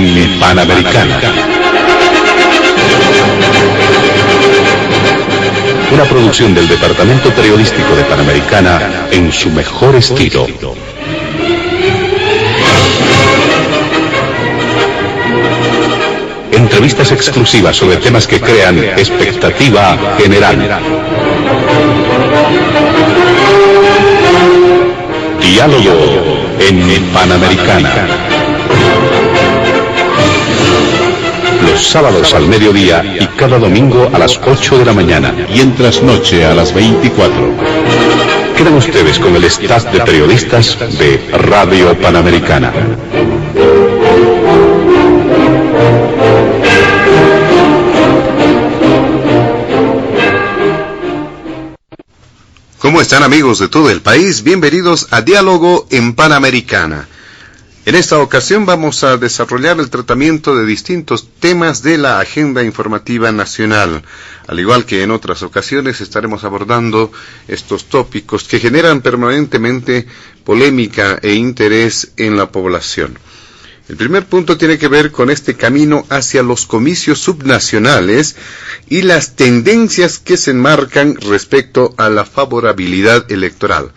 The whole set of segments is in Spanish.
en Panamericana. Una producción del Departamento Periodístico de Panamericana en su mejor estilo. Entrevistas exclusivas sobre temas que crean expectativa general. Diálogo en Panamericana. Los sábados al mediodía y cada domingo a las 8 de la mañana. Y en trasnoche a las 24. Quedan ustedes con el staff de periodistas de Radio Panamericana. ¿Cómo están, amigos de todo el país? Bienvenidos a Diálogo en Panamericana. En esta ocasión vamos a desarrollar el tratamiento de distintos temas de la agenda informativa nacional. Al igual que en otras ocasiones estaremos abordando estos tópicos que generan permanentemente polémica e interés en la población. El primer punto tiene que ver con este camino hacia los comicios subnacionales y las tendencias que se enmarcan respecto a la favorabilidad electoral.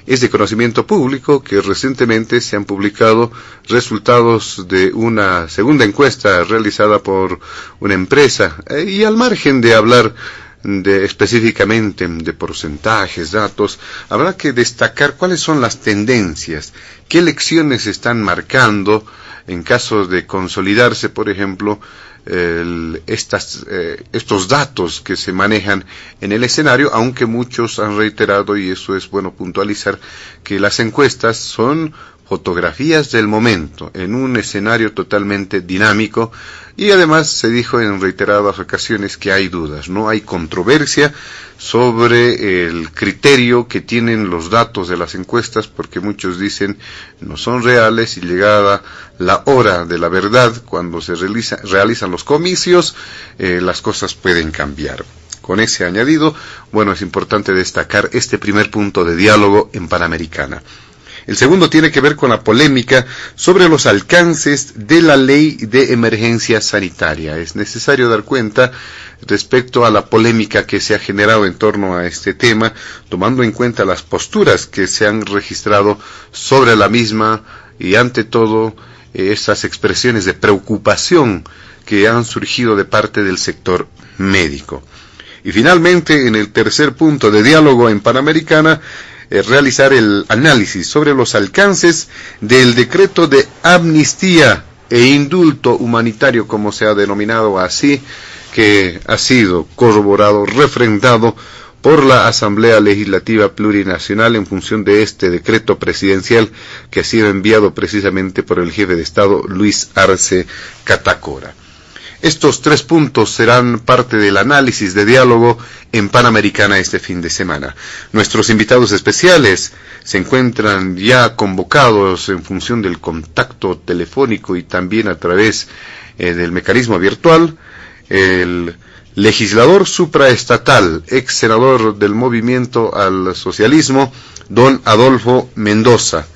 Es de conocimiento público que recientemente se han publicado resultados de una segunda encuesta realizada por una empresa, y al margen de hablar específicamente de porcentajes, datos, habrá que destacar cuáles son las tendencias, qué elecciones se están marcando en caso de consolidarse, por ejemplo, estos datos que se manejan en el escenario, aunque muchos han reiterado, y eso es bueno puntualizar, que las encuestas son fotografías del momento, en un escenario totalmente dinámico, y además se dijo en reiteradas ocasiones que hay dudas, no hay controversia sobre el criterio que tienen los datos de las encuestas, porque muchos dicen no son reales, y llegada la hora de la verdad, cuando se realizan los comicios, las cosas pueden cambiar. Con ese añadido, bueno, es importante destacar este primer punto de diálogo en Panamericana. El segundo tiene que ver con la polémica sobre los alcances de la ley de emergencia sanitaria. Es necesario dar cuenta respecto a la polémica que se ha generado en torno a este tema, tomando en cuenta las posturas que se han registrado sobre la misma y, ante todo, estas expresiones de preocupación que han surgido de parte del sector médico. Y finalmente, en el tercer punto de diálogo en Panamericana, realizar el análisis sobre los alcances del decreto de amnistía e indulto humanitario, como se ha denominado así, que ha sido corroborado, refrendado por la Asamblea Legislativa Plurinacional en función de este decreto presidencial que ha sido enviado precisamente por el jefe de Estado, Luis Arce Catacora. Estos tres puntos serán parte del análisis de diálogo en Panamericana este fin de semana. Nuestros invitados especiales se encuentran ya convocados en función del contacto telefónico y también a través del mecanismo virtual. El legislador supraestatal, ex senador del Movimiento al Socialismo, don Adolfo Mendoza.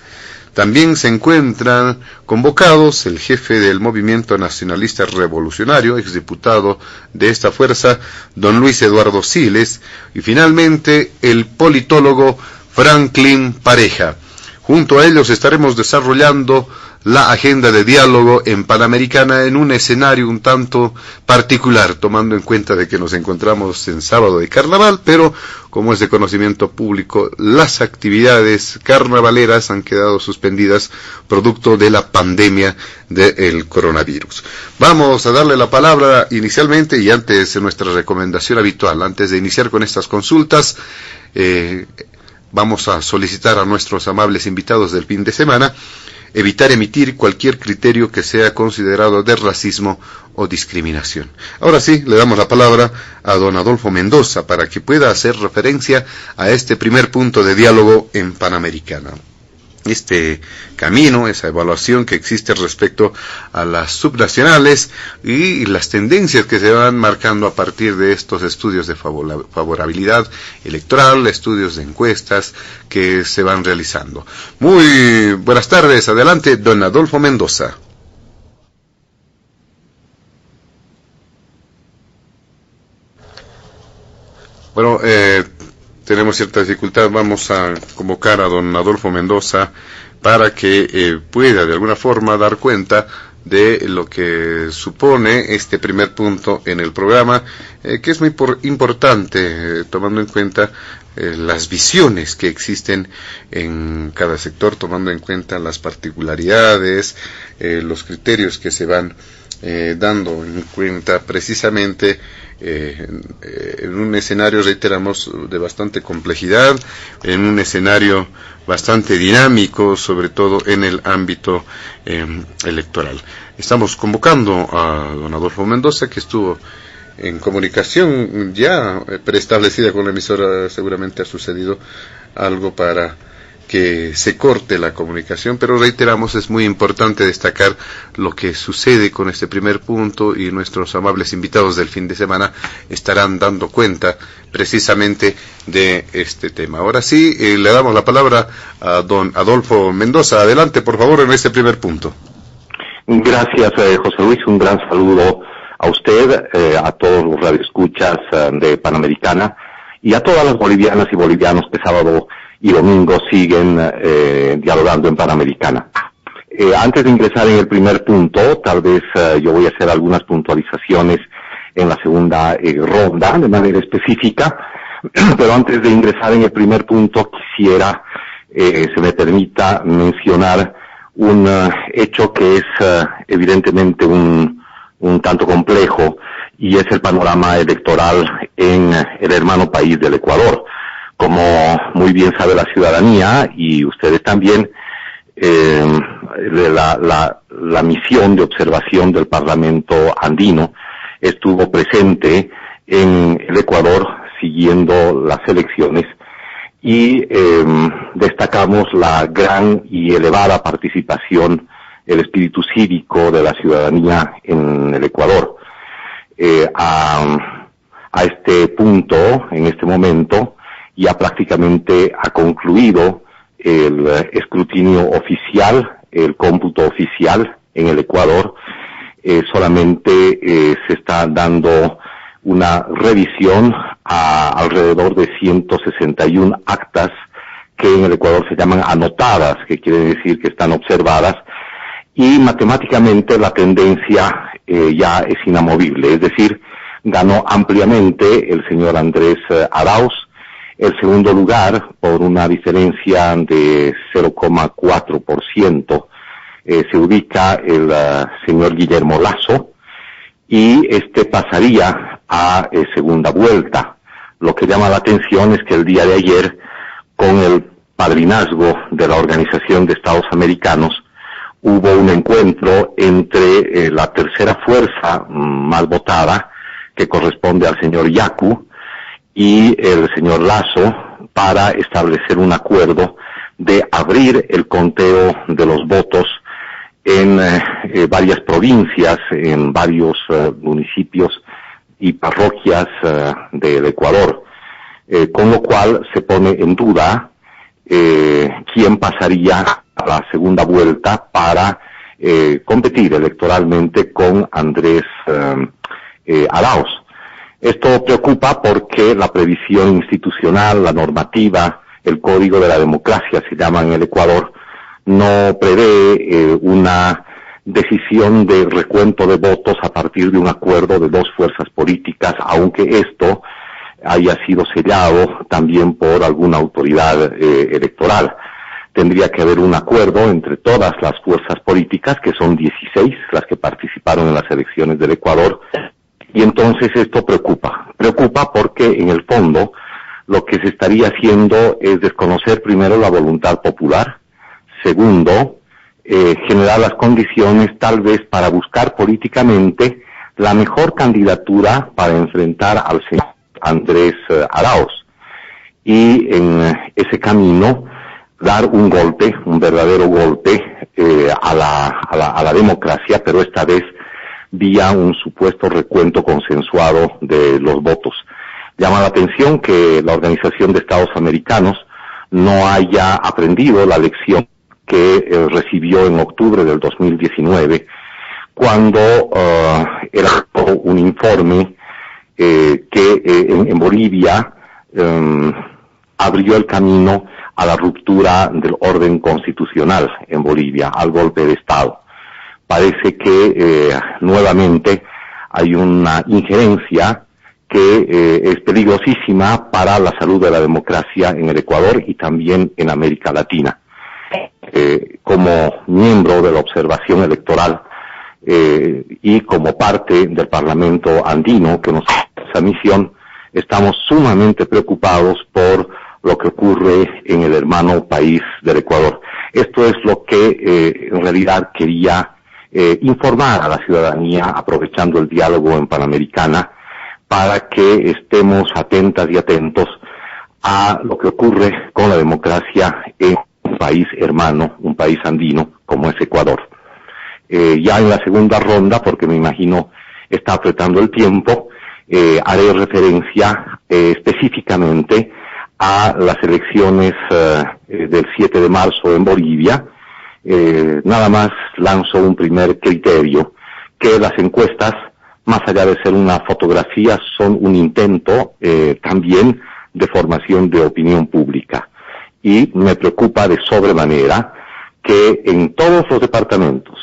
También se encuentran convocados el jefe del Movimiento Nacionalista Revolucionario, exdiputado de esta fuerza, don Luis Eduardo Siles, y finalmente el politólogo Franklin Pareja. Junto a ellos estaremos desarrollando la agenda de diálogo en Panamericana en un escenario un tanto particular, tomando en cuenta de que nos encontramos en sábado de carnaval, pero como es de conocimiento público, las actividades carnavaleras han quedado suspendidas producto de la pandemia del coronavirus. Vamos a darle la palabra inicialmente, y antes de nuestra recomendación habitual, antes de iniciar con estas consultas, vamos a solicitar a nuestros amables invitados del fin de semana evitar emitir cualquier criterio que sea considerado de racismo o discriminación. Ahora sí, le damos la palabra a don Adolfo Mendoza para que pueda hacer referencia a este primer punto de diálogo en Panamericana. Este camino, esa evaluación que existe respecto a las subnacionales y las tendencias que se van marcando a partir de estos estudios de favorabilidad electoral, estudios de encuestas que se van realizando. Muy buenas tardes, adelante, don Adolfo Mendoza. Bueno, tenemos cierta dificultad. Vamos a convocar a don Adolfo Mendoza para que pueda de alguna forma dar cuenta de lo que supone este primer punto en el programa, que es muy importante, tomando en cuenta las visiones que existen en cada sector, tomando en cuenta las particularidades, los criterios que se van dando en cuenta precisamente en un escenario, reiteramos, de bastante complejidad, en un escenario bastante dinámico, sobre todo en el ámbito electoral. Estamos convocando a don Adolfo Mendoza, que estuvo en comunicación ya preestablecida con la emisora. Seguramente ha sucedido algo para que se corte la comunicación, pero reiteramos, es muy importante destacar lo que sucede con este primer punto, y nuestros amables invitados del fin de semana estarán dando cuenta precisamente de este tema. Ahora sí, le damos la palabra a don Adolfo Mendoza. Adelante, por favor, en este primer punto. Gracias, José Luis. Un gran saludo a usted, a todos los radioescuchas de Panamericana y a todas las bolivianas y bolivianos que sábado y domingo siguen dialogando en Panamericana. Antes de ingresar en el primer punto, tal vez yo voy a hacer algunas puntualizaciones en la segunda ronda de manera específica, pero antes de ingresar en el primer punto quisiera, se me permita mencionar un hecho que es evidentemente un tanto complejo, y es el panorama electoral en el hermano país del Ecuador. Como muy bien sabe la ciudadanía, y ustedes también, la misión de observación del Parlamento andino estuvo presente en el Ecuador siguiendo las elecciones, y destacamos la gran y elevada participación, el espíritu cívico de la ciudadanía en el Ecuador. A este punto, en este momento, ya prácticamente ha concluido el escrutinio oficial, el cómputo oficial en el Ecuador. Solamente se está dando una revisión a alrededor de 161 actas que en el Ecuador se llaman anotadas, que quiere decir que están observadas, y matemáticamente la tendencia ya es inamovible, es decir, ganó ampliamente el señor Andrés Arauz. El segundo lugar, por una diferencia de 0,4%, se ubica el señor Guillermo Lasso, y este pasaría a segunda vuelta. Lo que llama la atención es que el día de ayer, con el padrinazgo de la Organización de Estados Americanos, hubo un encuentro entre la tercera fuerza más votada, que corresponde al señor Yacu, y el señor Lasso, para establecer un acuerdo de abrir el conteo de los votos en varias provincias, en varios municipios y parroquias del Ecuador, con lo cual se pone en duda quién pasaría a la segunda vuelta para competir electoralmente con Andrés Arauz. Esto preocupa porque la previsión institucional, la normativa, el código de la democracia, se llama en el Ecuador, no prevé una decisión de recuento de votos a partir de un acuerdo de dos fuerzas políticas, aunque esto haya sido sellado también por alguna autoridad electoral. Tendría que haber un acuerdo entre todas las fuerzas políticas, que son 16 las que participaron en las elecciones del Ecuador, y entonces esto preocupa porque en el fondo lo que se estaría haciendo es desconocer primero la voluntad popular, segundo, generar las condiciones tal vez para buscar políticamente la mejor candidatura para enfrentar al señor Andrés Arauz, y en ese camino dar un golpe, un verdadero golpe a la democracia, pero esta vez vía un supuesto recuento consensuado de los votos. Llama la atención que la Organización de Estados Americanos no haya aprendido la lección que recibió en octubre del 2019, cuando era un informe que en Bolivia abrió el camino a la ruptura del orden constitucional en Bolivia, al golpe de Estado. Parece que nuevamente hay una injerencia que es peligrosísima para la salud de la democracia en el Ecuador y también en América Latina. Como miembro de la observación electoral y como parte del Parlamento andino que nos da esa misión, estamos sumamente preocupados por lo que ocurre en el hermano país del Ecuador. Esto es lo que en realidad quería informar a la ciudadanía, aprovechando el diálogo en Panamericana, para que estemos atentas y atentos a lo que ocurre con la democracia en un país hermano, un país andino como es Ecuador. Ya en la segunda ronda, porque me imagino está apretando el tiempo, haré referencia específicamente a las elecciones del 7 de marzo en Bolivia. Nada más lanzo un primer criterio, que las encuestas, más allá de ser una fotografía, son un intento también de formación de opinión pública. Y me preocupa de sobremanera que en todos los departamentos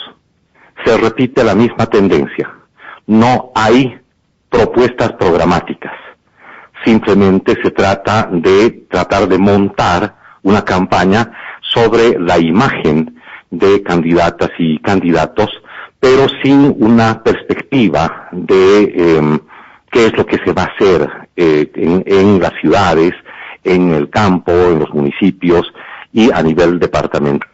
se repite la misma tendencia. No hay propuestas programáticas. Simplemente se trata de tratar de montar una campaña sobre la imagen de candidatas y candidatos, pero sin una perspectiva de qué es lo que se va a hacer en las ciudades, en el campo, en los municipios y a nivel departamental.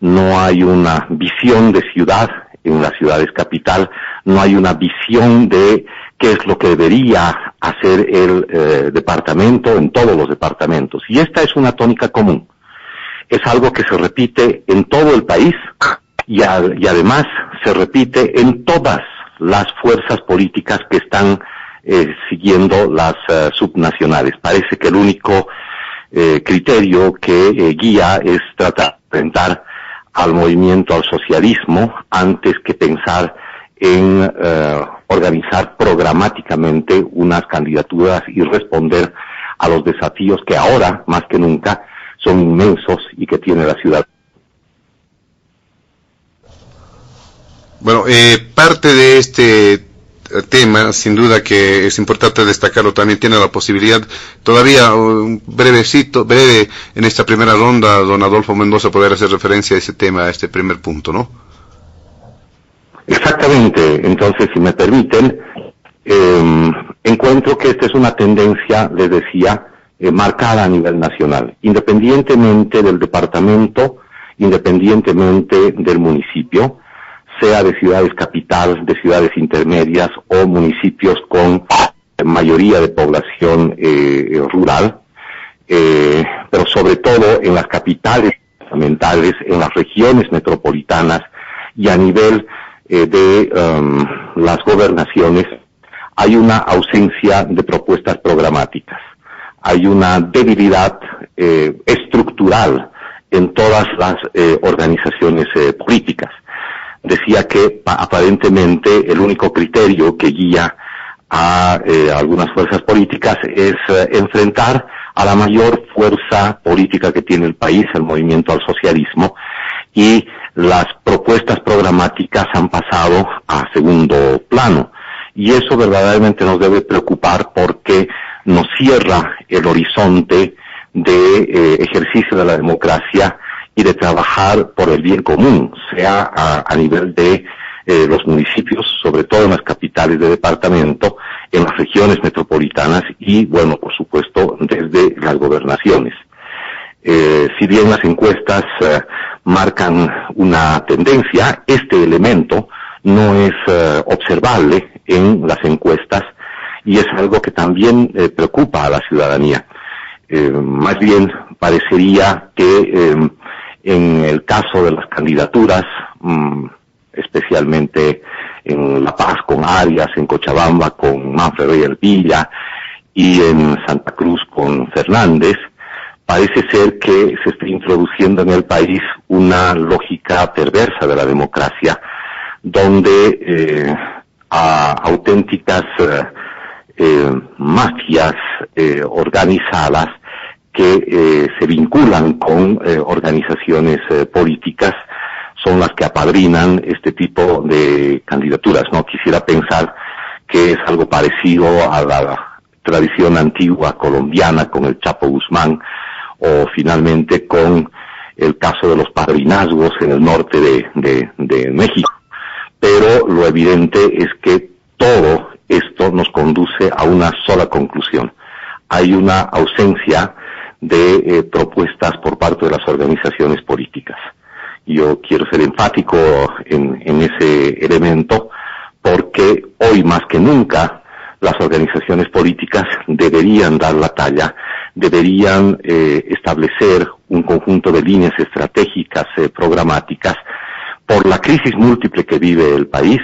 No hay una visión de ciudad en las ciudades capital, no hay una visión de qué es lo que debería hacer el departamento en todos los departamentos. Y esta es una tónica común. Es algo que se repite en todo el país y además se repite en todas las fuerzas políticas que están siguiendo las subnacionales. Parece que el único criterio que guía es tratar de enfrentar al movimiento, al socialismo, antes que pensar en organizar programáticamente unas candidaturas y responder a los desafíos que ahora, más que nunca, son inmensos y que tiene la ciudad. Bueno, parte de este tema, sin duda que es importante destacarlo, también tiene la posibilidad, todavía un breve en esta primera ronda, don Adolfo Mendoza, poder hacer referencia a ese tema, a este primer punto, ¿no? Exactamente. Entonces, si me permiten, encuentro que esta es una tendencia, les decía, marcada a nivel nacional, independientemente del departamento, independientemente del municipio, sea de ciudades capital, de ciudades intermedias o municipios con mayoría de población rural, pero sobre todo en las capitales departamentales, en las regiones metropolitanas y a nivel de las gobernaciones, hay una ausencia de propuestas programáticas. Hay una debilidad estructural en todas las organizaciones políticas. Decía que aparentemente el único criterio que guía a algunas fuerzas políticas es enfrentar a la mayor fuerza política que tiene el país, el movimiento al socialismo, y las propuestas programáticas han pasado a segundo plano. Y eso verdaderamente nos debe preocupar porque nos cierra el horizonte de ejercicio de la democracia y de trabajar por el bien común, sea a nivel de los municipios, sobre todo en las capitales de departamento, en las regiones metropolitanas y, bueno, por supuesto, desde las gobernaciones. Si bien las encuestas marcan una tendencia, este elemento no es observable en las encuestas y es algo que también preocupa a la ciudadanía. Más bien parecería que en el caso de las candidaturas, especialmente en La Paz con Arias, en Cochabamba con Manfred Reyes Villa y en Santa Cruz con Fernández, parece ser que se está introduciendo en el país una lógica perversa de la democracia, donde a auténticas mafias organizadas que se vinculan con organizaciones políticas, son las que apadrinan este tipo de candidaturas. No quisiera pensar que es algo parecido a la tradición antigua colombiana con el Chapo Guzmán, o finalmente con el caso de los padrinazgos en el norte de México. Pero lo evidente es que todo esto nos conduce a una sola conclusión. Hay una ausencia de propuestas por parte de las organizaciones políticas. Yo quiero ser enfático en ese elemento, porque hoy más que nunca las organizaciones políticas deberían dar la talla, deberían establecer un conjunto de líneas estratégicas, programáticas, por la crisis múltiple que vive el país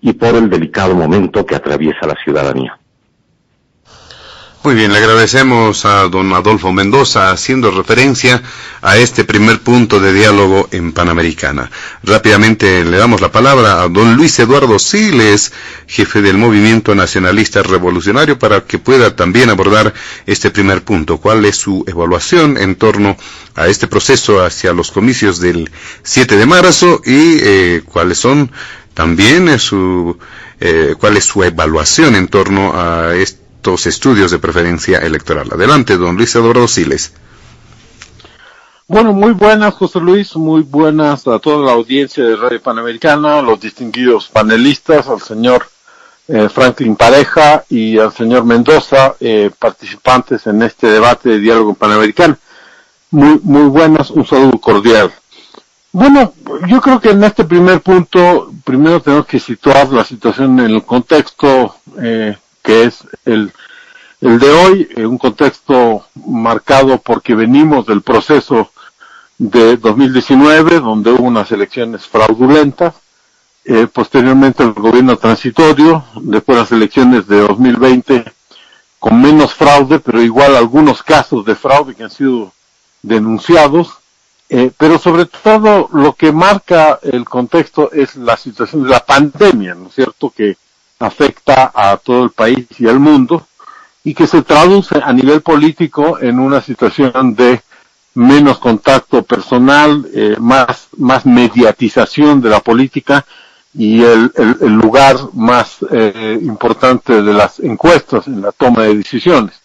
y por el delicado momento que atraviesa la ciudadanía. Muy bien, le agradecemos a don Adolfo Mendoza haciendo referencia a este primer punto de diálogo en Panamericana. Rápidamente le damos la palabra a don Luis Eduardo Siles, jefe del Movimiento Nacionalista Revolucionario, para que pueda también abordar este primer punto. ¿Cuál es su evaluación en torno a este proceso hacia los comicios del 7 de marzo y cuáles son también cuál es su evaluación en torno a estos estudios de preferencia electoral? Adelante, don Luis Eduardo Siles. Bueno, muy buenas, José Luis, muy buenas a toda la audiencia de Radio Panamericana, a los distinguidos panelistas, al señor Franklin Pareja y al señor Mendoza, participantes en este debate de diálogo panamericano. Muy buenas, un saludo cordial. Bueno, yo creo que en este primer punto, primero tenemos que situar la situación en el contexto que es el de hoy, un contexto marcado porque venimos del proceso de 2019, donde hubo unas elecciones fraudulentas, posteriormente el gobierno transitorio, después las elecciones de 2020 con menos fraude, pero igual algunos casos de fraude que han sido denunciados, pero sobre todo lo que marca el contexto es la situación de la pandemia, ¿no es cierto?, que afecta a todo el país y al mundo, y que se traduce a nivel político en una situación de menos contacto personal, más mediatización de la política y el lugar más importante de las encuestas en la toma de decisiones.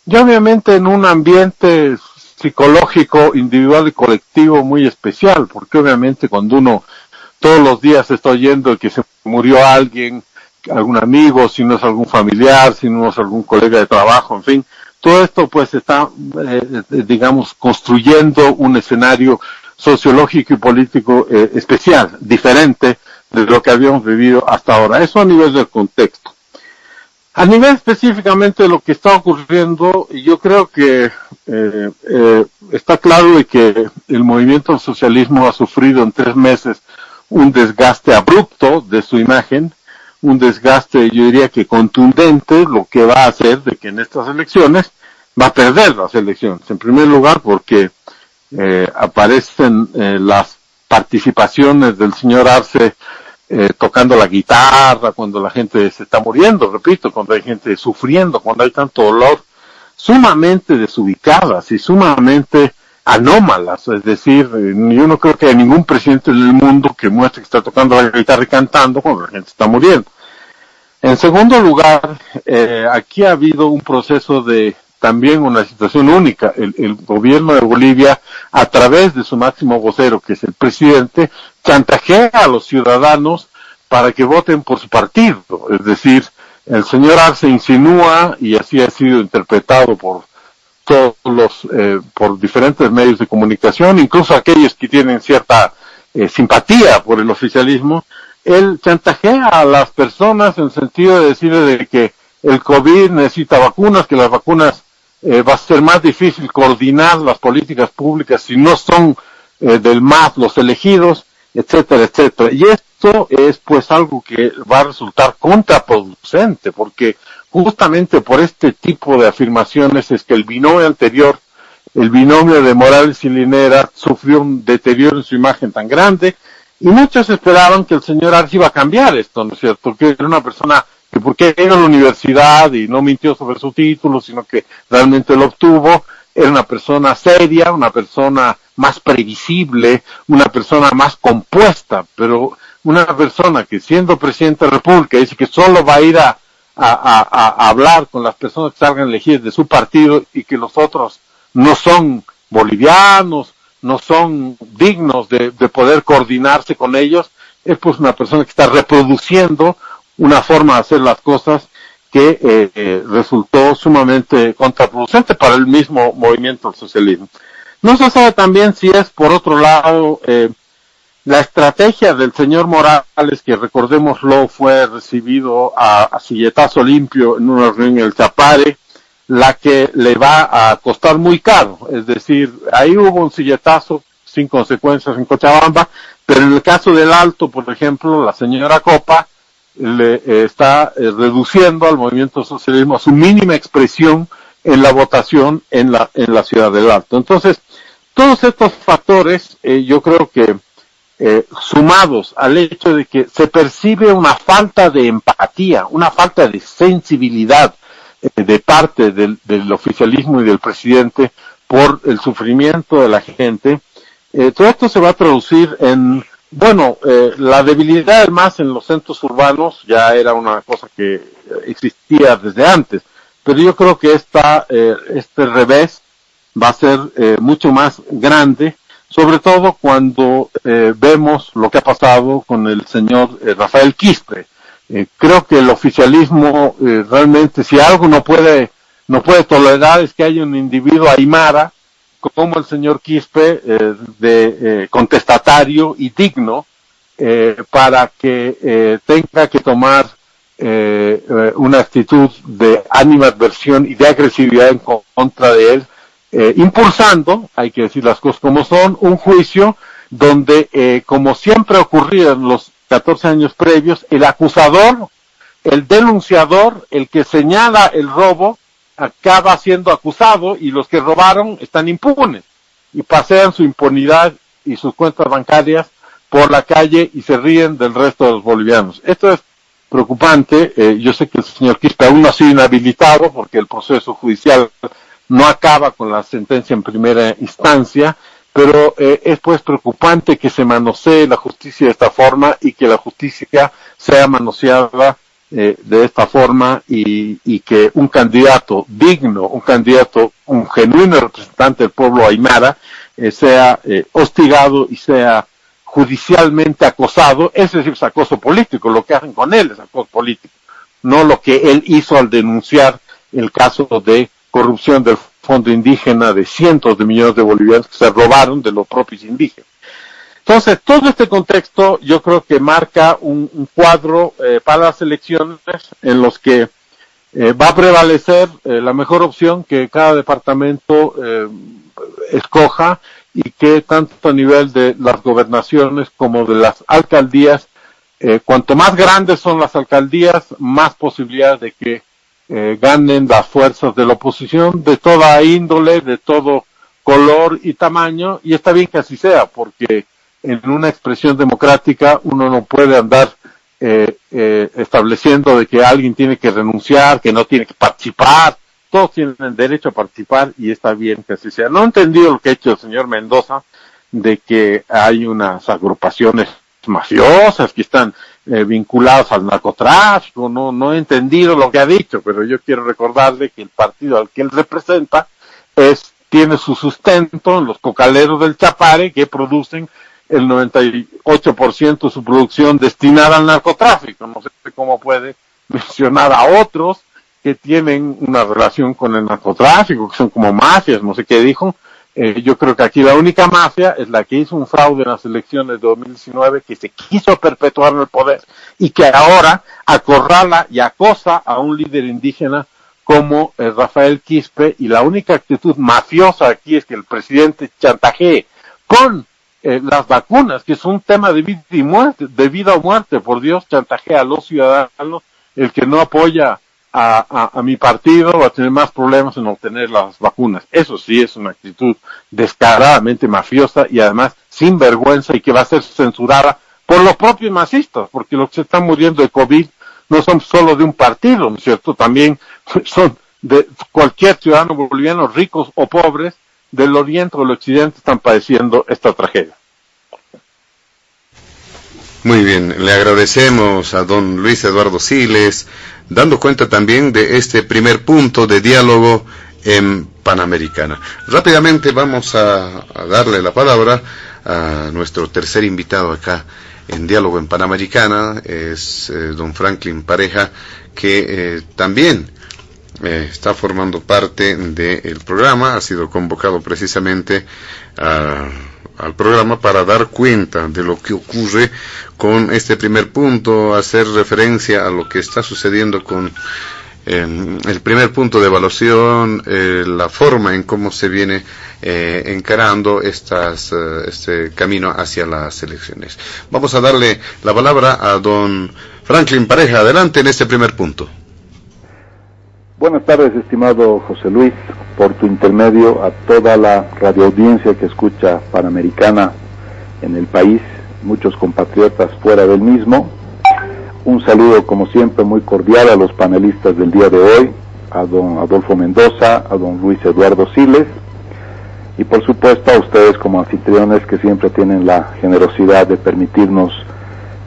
Y obviamente en un ambiente psicológico, individual y colectivo muy especial, porque obviamente cuando uno todos los días está oyendo que se murió alguien, algún amigo, si no es algún familiar, si no es algún colega de trabajo, en fin, todo esto pues está, digamos, construyendo un escenario sociológico y político especial, diferente de lo que habíamos vivido hasta ahora. Eso a nivel del contexto. A nivel específicamente de lo que está ocurriendo, yo creo que está claro de que el movimiento del socialismo ha sufrido en 3 meses un desgaste abrupto de su imagen, un desgaste, yo diría que contundente, lo que va a hacer de que en estas elecciones va a perder las elecciones. En primer lugar, porque aparecen las participaciones del señor Arce tocando la guitarra cuando la gente se está muriendo, repito, cuando hay gente sufriendo, cuando hay tanto dolor, sumamente desubicadas y sumamente anómalas. Es decir, yo no creo que haya ningún presidente del mundo que muestre que está tocando la guitarra y cantando cuando la gente está muriendo. En segundo lugar, aquí ha habido un proceso de también una situación única. El gobierno de Bolivia, a través de su máximo vocero, que es el presidente, chantajea a los ciudadanos para que voten por su partido. Es decir, el señor Arce insinúa, y así ha sido interpretado por todos por diferentes medios de comunicación, incluso aquellos que tienen cierta simpatía por el oficialismo, él chantajea a las personas en el sentido de decirle de que el COVID necesita vacunas, que las vacunas va a ser más difícil coordinar las políticas públicas si no son del MAS los elegidos, etcétera, etcétera. Y esto es pues algo que va a resultar contraproducente, porque justamente por este tipo de afirmaciones es que el binomio anterior, el binomio de Morales y Linera, sufrió un deterioro en su imagen tan grande, y muchos esperaban que el señor Arce iba a cambiar esto, ¿no es cierto?, porque era una persona que porque era en la universidad y no mintió sobre su título, sino que realmente lo obtuvo, era una persona seria, una persona más previsible, una persona más compuesta, pero una persona que siendo presidente de la República dice que solo va a ir a hablar con las personas que salgan elegidas de su partido y que los otros no son bolivianos, no son dignos de poder coordinarse con ellos, es pues una persona que está reproduciendo una forma de hacer las cosas que resultó sumamente contraproducente para el mismo movimiento del socialismo. No se sabe también si es, por otro lado, la estrategia del señor Morales, que recordémoslo, fue recibido a silletazo limpio en una reunión en el Chapare, la que le va a costar muy caro. Es decir, ahí hubo un silletazo sin consecuencias en Cochabamba, pero en el caso del Alto, por ejemplo, la señora Copa le está reduciendo al movimiento socialismo a su mínima expresión en la votación en la ciudad del Alto. Entonces, todos estos factores, yo creo que sumados al hecho de que se percibe una falta de empatía, una falta de sensibilidad de parte del oficialismo y del presidente por el sufrimiento de la gente, todo esto se va a traducir en, la debilidad más en los centros urbanos ya era una cosa que existía desde antes, pero yo creo que este revés va a ser mucho más grande, sobre todo cuando vemos lo que ha pasado con el señor Rafael Quispe. Creo que el oficialismo realmente, si algo no puede tolerar, es que haya un individuo aymara como el señor Quispe, contestatario y digno, para que tenga que tomar una actitud de animadversión y de agresividad en contra de él, impulsando, hay que decir las cosas como son, un juicio donde, como siempre ocurría en los 14 años previos, el acusador, el denunciador, el que señala el robo, acaba siendo acusado y los que robaron están impunes y pasean su impunidad y sus cuentas bancarias por la calle y se ríen del resto de los bolivianos. Esto es preocupante. Yo sé que el señor Quispe aún no ha sido inhabilitado porque el proceso judicial no acaba con la sentencia en primera instancia, pero es pues preocupante que se manosee la justicia de esta forma y que la justicia sea manoseada de esta forma y que un candidato digno, un genuino representante del pueblo aymara sea hostigado y sea judicialmente acosado. Ese es acoso político, lo que hacen con él es acoso político, no lo que él hizo al denunciar el caso de corrupción del fondo indígena de cientos de millones de bolivianos que se robaron de los propios indígenas. Entonces, todo este contexto yo creo que marca un cuadro para las elecciones en los que va a prevalecer la mejor opción que cada departamento escoja y que tanto a nivel de las gobernaciones como de las alcaldías, cuanto más grandes son las alcaldías, más posibilidades de que ganen las fuerzas de la oposición de toda índole, de todo color y tamaño, y está bien que así sea, porque en una expresión democrática uno no puede andar estableciendo de que alguien tiene que renunciar, que no tiene que participar. Todos tienen derecho a participar y está bien que así sea. No he entendido lo que ha hecho el señor Mendoza, de que hay unas agrupaciones mafiosas que están vinculadas al narcotráfico. No he entendido lo que ha dicho, pero yo quiero recordarle que el partido al que él representa tiene su sustento en los cocaleros del Chapare, que producen el 98% de su producción destinada al narcotráfico. No sé cómo puede mencionar a otros que tienen una relación con el narcotráfico, que son como mafias, no sé qué dijo. Yo creo que aquí la única mafia es la que hizo un fraude en las elecciones de 2019, que se quiso perpetuar en el poder y que ahora acorrala y acosa a un líder indígena como Rafael Quispe, y la única actitud mafiosa aquí es que el presidente chantajee con las vacunas, que es un tema de vida y muerte, de vida o muerte. Por Dios, chantajea a los ciudadanos. El que no apoya a mi partido va a tener más problemas en obtener las vacunas. Eso sí es una actitud descaradamente mafiosa y además sin vergüenza, y que va a ser censurada por los propios masistas, porque los que se están muriendo de COVID no son solo de un partido, ¿no es cierto? También son de cualquier ciudadano boliviano, ricos o pobres, del oriente o del occidente, están padeciendo esta tragedia. Muy bien, le agradecemos a don Luis Eduardo Siles, dando cuenta también de este primer punto de diálogo en Panamericana. Rápidamente vamos a darle la palabra a nuestro tercer invitado acá en Diálogo en Panamericana, es don Franklin Pareja, que también está formando parte del programa, ha sido convocado precisamente al programa para dar cuenta de lo que ocurre con este primer punto, hacer referencia a lo que está sucediendo con el primer punto de evaluación, la forma en cómo se viene encarando este camino hacia las elecciones. Vamos a darle la palabra a don Franklin Pareja. Adelante en este primer punto. Buenas tardes, estimado José Luis, por tu intermedio a toda la radioaudiencia que escucha Panamericana en el país, muchos compatriotas fuera del mismo. Un saludo, como siempre, muy cordial a los panelistas del día de hoy, a don Adolfo Mendoza, a don Luis Eduardo Siles, y por supuesto a ustedes como anfitriones que siempre tienen la generosidad de permitirnos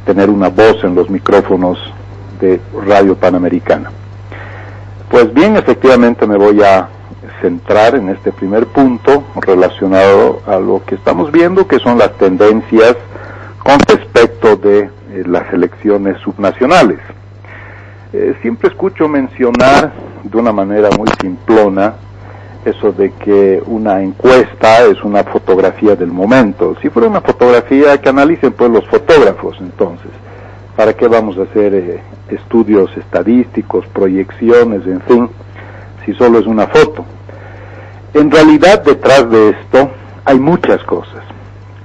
tener una voz en los micrófonos de Radio Panamericana. Pues bien, efectivamente me voy a centrar en este primer punto relacionado a lo que estamos viendo, que son las tendencias con respecto de las elecciones subnacionales. Siempre escucho mencionar de una manera muy simplona eso de que una encuesta es una fotografía del momento. Si fuera una fotografía, que analicen pues los fotógrafos entonces. ¿Para qué vamos a hacer estudios estadísticos, proyecciones, en fin, si solo es una foto? En realidad, detrás de esto hay muchas cosas.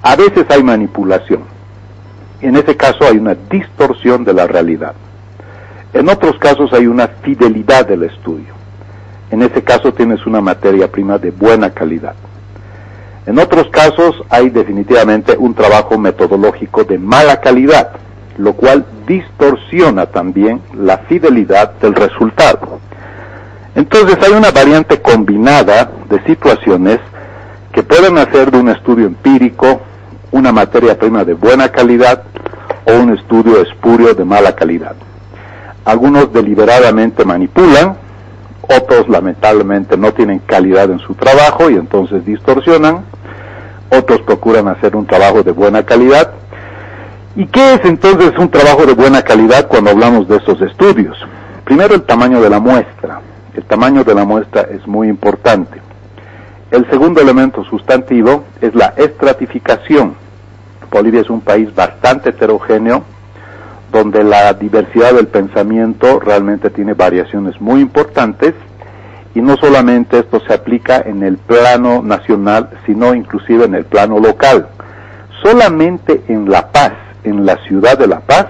A veces hay manipulación. En ese caso hay una distorsión de la realidad. En otros casos hay una fidelidad del estudio. En ese caso tienes una materia prima de buena calidad. En otros casos hay definitivamente un trabajo metodológico de mala calidad, lo cual distorsiona también la fidelidad del resultado. Entonces hay una variante combinada de situaciones que pueden hacer de un estudio empírico una materia prima de buena calidad o un estudio espurio de mala calidad. Algunos deliberadamente manipulan, otros lamentablemente no tienen calidad en su trabajo y entonces distorsionan, otros procuran hacer un trabajo de buena calidad. ¿Y qué es entonces un trabajo de buena calidad cuando hablamos de estos estudios? Primero, el tamaño de la muestra. El tamaño de la muestra es muy importante. El segundo elemento sustantivo es la estratificación. Bolivia es un país bastante heterogéneo, donde la diversidad del pensamiento realmente tiene variaciones muy importantes, y no solamente esto se aplica en el plano nacional, sino inclusive en el plano local. Solamente en La Paz, en la ciudad de La Paz,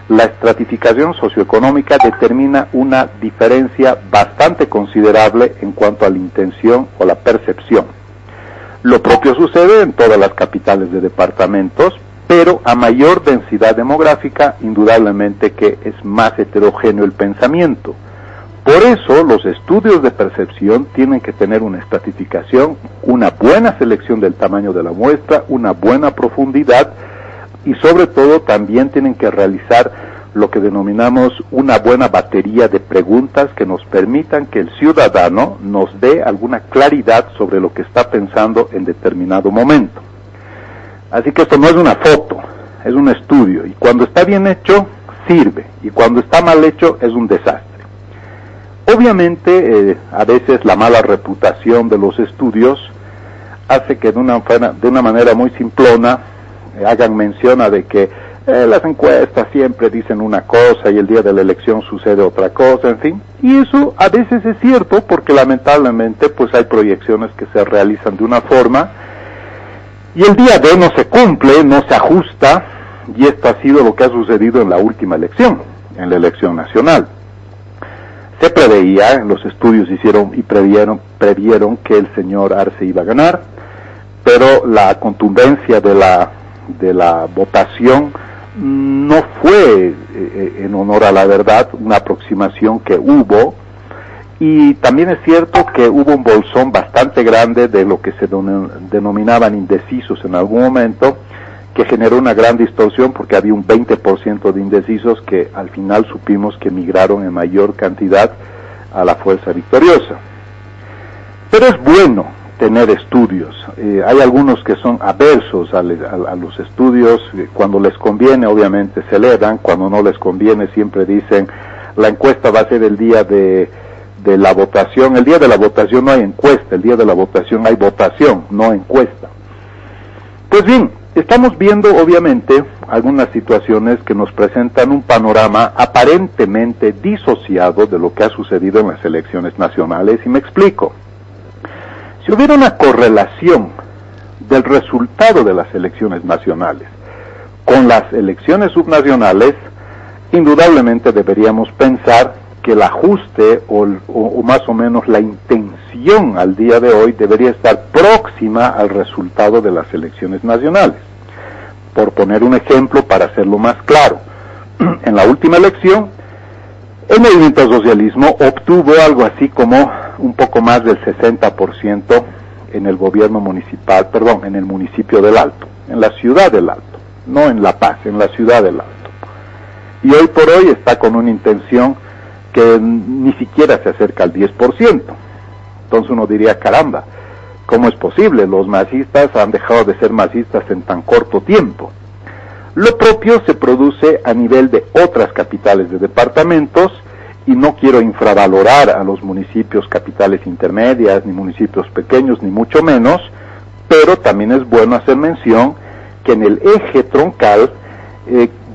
la estratificación socioeconómica determina una diferencia bastante considerable en cuanto a la intención o la percepción. Lo propio sucede en todas las capitales de departamentos, pero a mayor densidad demográfica, indudablemente que es más heterogéneo el pensamiento. Por eso, los estudios de percepción tienen que tener una estratificación, una buena selección del tamaño de la muestra, una buena profundidad, y sobre todo también tienen que realizar lo que denominamos una buena batería de preguntas que nos permitan que el ciudadano nos dé alguna claridad sobre lo que está pensando en determinado momento. Así que esto no es una foto, es un estudio, y cuando está bien hecho, sirve, y cuando está mal hecho, es un desastre. Obviamente, a veces la mala reputación de los estudios hace que de una manera muy simplona hagan mención a de que las encuestas siempre dicen una cosa y el día de la elección sucede otra cosa, en fin. Y eso a veces es cierto porque lamentablemente pues hay proyecciones que se realizan de una forma y el día D no se cumple, no se ajusta, y esto ha sido lo que ha sucedido en la última elección, en la elección nacional. Se preveía, los estudios hicieron y previeron que el señor Arce iba a ganar, pero la contundencia de la votación no fue, en honor a la verdad, una aproximación que hubo, y también es cierto que hubo un bolsón bastante grande de lo que se denominaban indecisos en algún momento, que generó una gran distorsión porque había un 20% de indecisos que al final supimos que migraron en mayor cantidad a la fuerza victoriosa. Pero es bueno tener estudios. Hay algunos que son aversos a los estudios. Cuando les conviene obviamente celebran, cuando no les conviene siempre dicen la encuesta va a ser el día de la votación. El día de la votación no hay encuesta, el día de la votación hay votación, no encuesta. Pues bien, estamos viendo obviamente algunas situaciones que nos presentan un panorama aparentemente disociado de lo que ha sucedido en las elecciones nacionales, y me explico. Si hubiera una correlación del resultado de las elecciones nacionales con las elecciones subnacionales, indudablemente deberíamos pensar que el ajuste o más o menos la intención al día de hoy debería estar próxima al resultado de las elecciones nacionales. Por poner un ejemplo para hacerlo más claro, en la última elección, el movimiento al socialismo obtuvo algo así como un poco más del 60% en el gobierno municipal, en el municipio del Alto, en la ciudad del Alto, no en La Paz, en la ciudad del Alto. Y hoy por hoy está con una intención que ni siquiera se acerca al 10%. Entonces uno diría, caramba, ¿cómo es posible? Los masistas han dejado de ser masistas en tan corto tiempo. Lo propio se produce a nivel de otras capitales de departamentos, y no quiero infravalorar a los municipios capitales intermedias, ni municipios pequeños, ni mucho menos, pero también es bueno hacer mención que en el eje troncal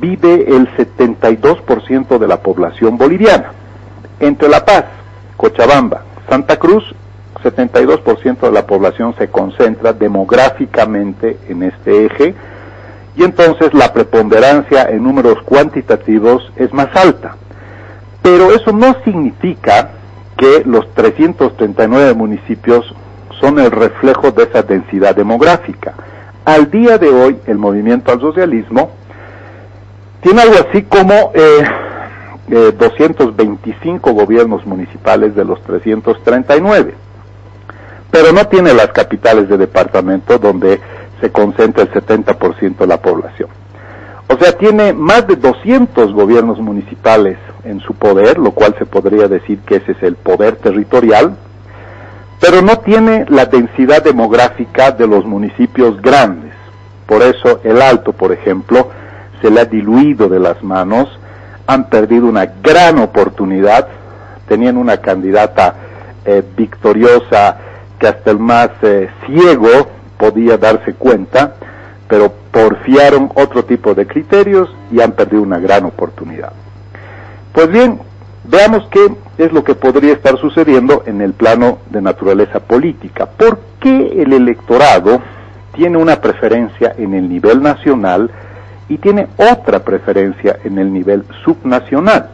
vive el 72% de la población boliviana. Entre La Paz, Cochabamba, Santa Cruz, 72% de la población se concentra demográficamente en este eje, y entonces la preponderancia en números cuantitativos es más alta. Pero eso no significa que los 339 municipios son el reflejo de esa densidad demográfica. Al día de hoy, el movimiento al socialismo tiene algo así como 225 gobiernos municipales de los 339, pero no tiene las capitales de departamento donde se concentra el 70% de la población. O sea, tiene más de 200 gobiernos municipales en su poder, lo cual se podría decir que ese es el poder territorial, pero no tiene la densidad demográfica de los municipios grandes. Por eso el Alto, por ejemplo, se le ha diluido de las manos, han perdido una gran oportunidad, tenían una candidata victoriosa que hasta el más ciego podía darse cuenta, pero porfiaron otro tipo de criterios y han perdido una gran oportunidad. Pues bien, veamos qué es lo que podría estar sucediendo en el plano de naturaleza política. ¿Por qué el electorado tiene una preferencia en el nivel nacional y tiene otra preferencia en el nivel subnacional?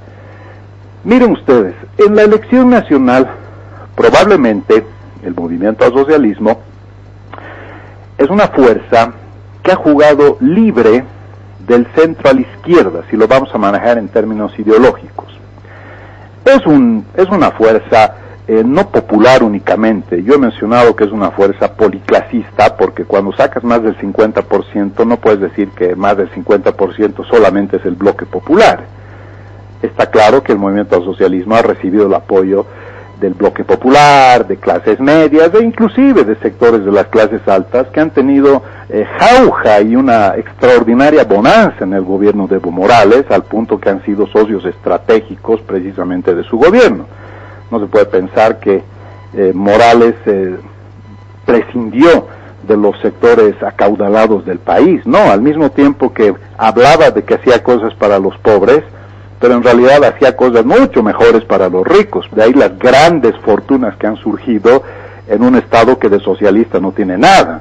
Miren ustedes, en la elección nacional, probablemente el movimiento al socialismo es una fuerza que ha jugado libre del centro a la izquierda, si lo vamos a manejar en términos ideológicos. Es una fuerza no popular únicamente. Yo he mencionado que es una fuerza policlasista, porque cuando sacas más del 50%, no puedes decir que más del 50% solamente es el bloque popular. Está claro que el movimiento al socialismo ha recibido el apoyo del bloque popular, de clases medias, e inclusive de sectores de las clases altas que han tenido jauja y una extraordinaria bonanza en el gobierno de Evo Morales, al punto que han sido socios estratégicos precisamente de su gobierno. No se puede pensar que Morales prescindió de los sectores acaudalados del país, no, al mismo tiempo que hablaba de que hacía cosas para los pobres, pero en realidad hacía cosas mucho mejores para los ricos. De ahí las grandes fortunas que han surgido en un estado que de socialista no tiene nada.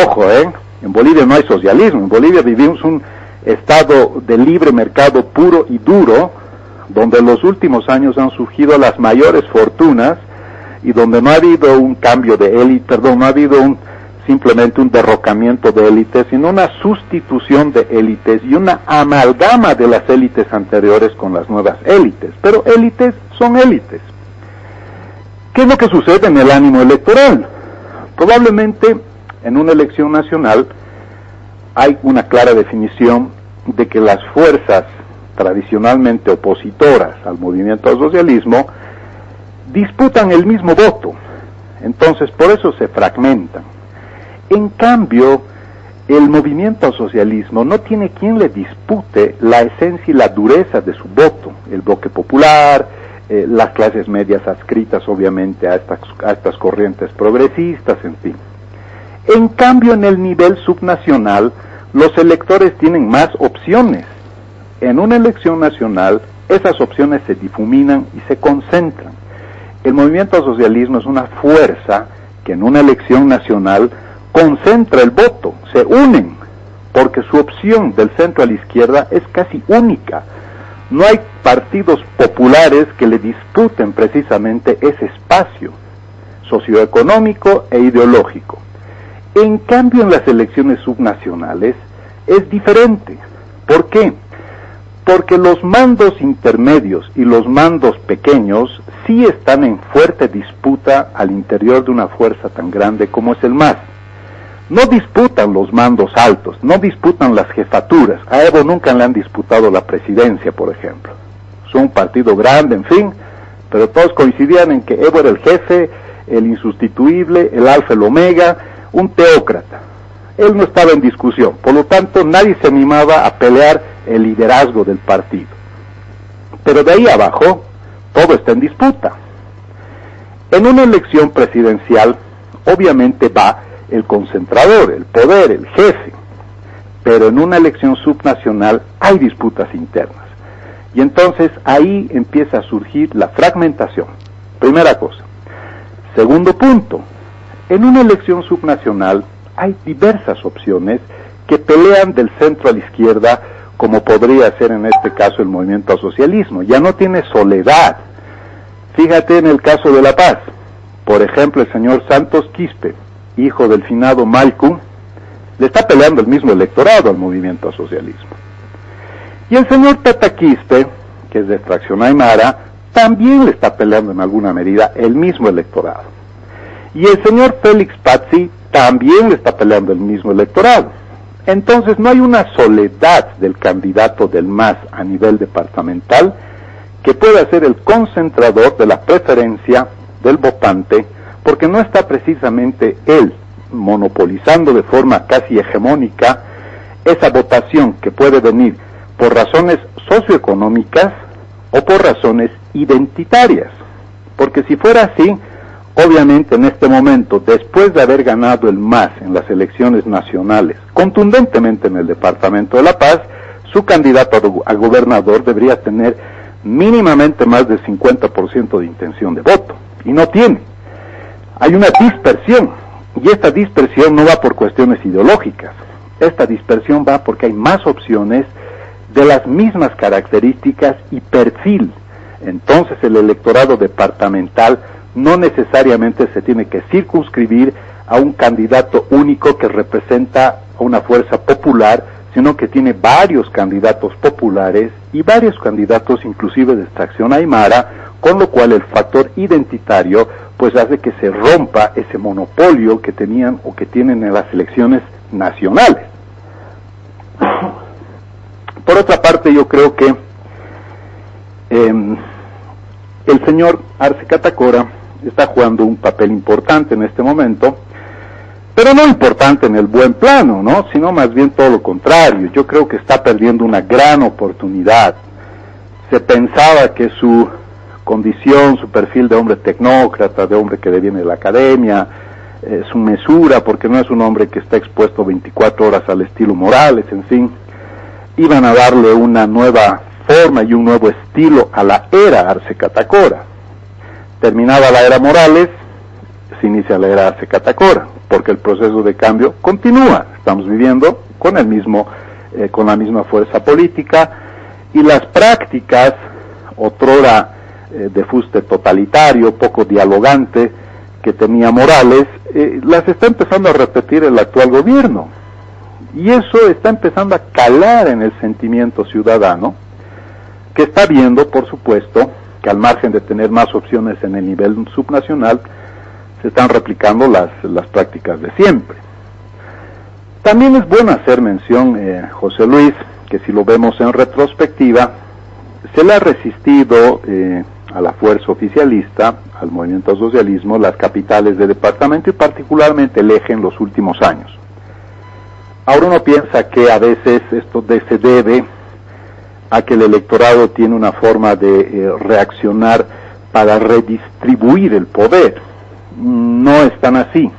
Ojo, en Bolivia no hay socialismo, en Bolivia vivimos un estado de libre mercado puro y duro, donde en los últimos años han surgido las mayores fortunas y donde no ha habido un cambio de élite, no ha habido un simplemente un derrocamiento de élites, sino una sustitución de élites y una amalgama de las élites anteriores con las nuevas élites. Pero élites son élites. ¿Qué es lo que sucede en el ánimo electoral? Probablemente en una elección nacional hay una clara definición de que las fuerzas tradicionalmente opositoras al movimiento al socialismo disputan el mismo voto, entonces por eso se fragmentan. En cambio, el movimiento al socialismo no tiene quien le dispute la esencia y la dureza de su voto, el bloque popular, las clases medias adscritas obviamente a estas corrientes progresistas, en fin. En cambio, en el nivel subnacional, los electores tienen más opciones. En una elección nacional, esas opciones se difuminan y se concentran. El movimiento al socialismo es una fuerza que en una elección nacional concentra el voto, se unen, porque su opción del centro a la izquierda es casi única. No hay partidos populares que le disputen precisamente ese espacio socioeconómico e ideológico. En cambio, en las elecciones subnacionales es diferente. ¿Por qué? Porque los mandos intermedios y los mandos pequeños sí están en fuerte disputa al interior de una fuerza tan grande como es el MAS. No disputan los mandos altos, no disputan las jefaturas. A Evo nunca le han disputado la presidencia, por ejemplo. Es un partido grande, en fin, pero todos coincidían en que Evo era el jefe, el insustituible, el alfa, el omega, un teócrata. Él no estaba en discusión, por lo tanto nadie se animaba a pelear el liderazgo del partido. Pero de ahí abajo, todo está en disputa. En una elección presidencial, obviamente va el concentrador, el poder, el jefe, pero en una elección subnacional hay disputas internas. Y entonces ahí empieza a surgir la fragmentación. Primera cosa. Segundo punto, en una elección subnacional hay diversas opciones que pelean del centro a la izquierda, como podría ser en este caso el movimiento al socialismo. Ya no tiene soledad. Fíjate en el caso de La Paz. Por ejemplo, el señor Santos Quispe, hijo del finado Malcún, le está peleando el mismo electorado al movimiento al socialismo. Y el señor Tata Quispe, que es de extracción aymara, también le está peleando en alguna medida el mismo electorado. Y el señor Félix Pazzi también le está peleando el mismo electorado. Entonces no hay una soledad del candidato del MAS a nivel departamental que pueda ser el concentrador de la preferencia del votante, porque no está precisamente él monopolizando de forma casi hegemónica esa votación que puede venir por razones socioeconómicas o por razones identitarias. Porque si fuera así, obviamente en este momento, después de haber ganado el MAS en las elecciones nacionales, contundentemente en el departamento de La Paz, su candidato a gobernador debería tener mínimamente más del 50% de intención de voto, y no tiene. Hay una dispersión, y esta dispersión no va por cuestiones ideológicas, esta dispersión va porque hay más opciones de las mismas características y perfil. Entonces el electorado departamental no necesariamente se tiene que circunscribir a un candidato único que representa a una fuerza popular, sino que tiene varios candidatos populares y varios candidatos inclusive de extracción aymara, con lo cual el factor identitario pues hace que se rompa ese monopolio que tenían o que tienen en las elecciones nacionales. Por otra parte, yo creo que el señor Arce Catacora está jugando un papel importante en este momento, pero no importante en el buen plano, ¿no? Sino más bien todo lo contrario. Yo creo que está perdiendo una gran oportunidad. Se pensaba que su condición, su perfil de hombre tecnócrata, de hombre que deviene de la academia, su mesura, porque no es un hombre que está expuesto 24 horas al estilo Morales, en fin, iban a darle una nueva forma y un nuevo estilo a la era Arce Catacora. Terminada la era Morales, se inicia la era Arce Catacora, porque el proceso de cambio continúa. Estamos viviendo con la misma fuerza política, y las prácticas, otrora de fuste totalitario, poco dialogante, que tenía Morales, las está empezando a repetir el actual gobierno. Y eso está empezando a calar en el sentimiento ciudadano, que está viendo, por supuesto, que al margen de tener más opciones en el nivel subnacional, se están replicando las prácticas de siempre. También es bueno hacer mención, José Luis, que si lo vemos en retrospectiva, se le ha resistido a la fuerza oficialista, al movimiento socialismo, las capitales de departamento y particularmente el eje en los últimos años. Ahora uno piensa que a veces esto se debe a que el electorado tiene una forma de reaccionar para redistribuir el poder. No es tan así.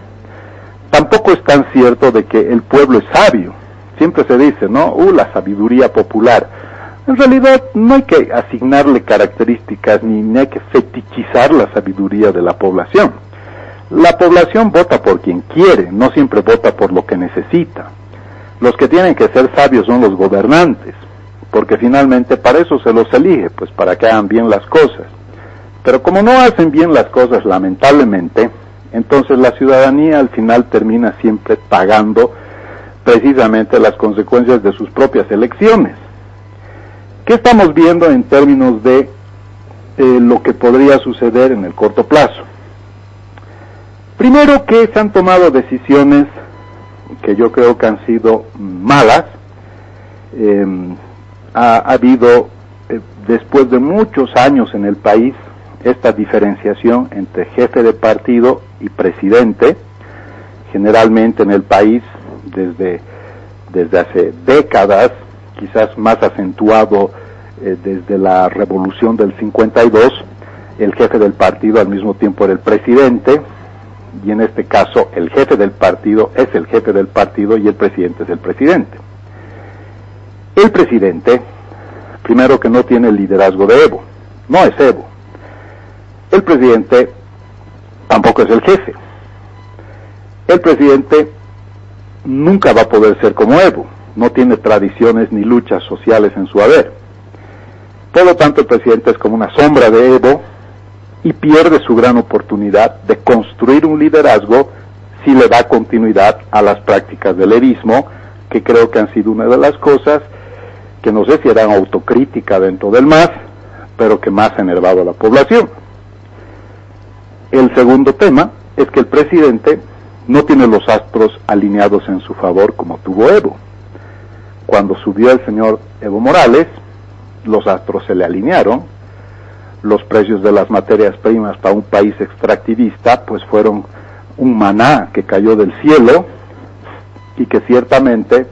Tampoco es tan cierto de que el pueblo es sabio. Siempre se dice, ¿no? La sabiduría popular. En realidad no hay que asignarle características ni hay que fetichizar la sabiduría de la población. La población vota por quien quiere, no siempre vota por lo que necesita. Los que tienen que ser sabios son los gobernantes, porque finalmente para eso se los elige, pues para que hagan bien las cosas. Pero como no hacen bien las cosas, lamentablemente, entonces la ciudadanía al final termina siempre pagando precisamente las consecuencias de sus propias elecciones. ¿Qué estamos viendo en términos de lo que podría suceder en el corto plazo? Primero, que se han tomado decisiones que yo creo que han sido malas. Ha habido, después de muchos años en el país, esta diferenciación entre jefe de partido y presidente, generalmente en el país desde hace décadas, quizás más acentuado desde la revolución del 52, el jefe del partido al mismo tiempo era el presidente, y en este caso el jefe del partido es el jefe del partido y el presidente es el presidente. El presidente, primero que no tiene el liderazgo de Evo, no es Evo. El presidente tampoco es el jefe. El presidente nunca va a poder ser como Evo, no tiene tradiciones ni luchas sociales en su haber. Por lo tanto, el presidente es como una sombra de Evo y pierde su gran oportunidad de construir un liderazgo si le da continuidad a las prácticas del evismo, que creo que han sido una de las cosas que no sé si eran autocrítica dentro del MAS, pero que más ha enervado a la población. El segundo tema es que el presidente no tiene los astros alineados en su favor como tuvo Evo. Cuando subió el señor Evo Morales, los astros se le alinearon, los precios de las materias primas para un país extractivista pues fueron un maná que cayó del cielo, y que ciertamente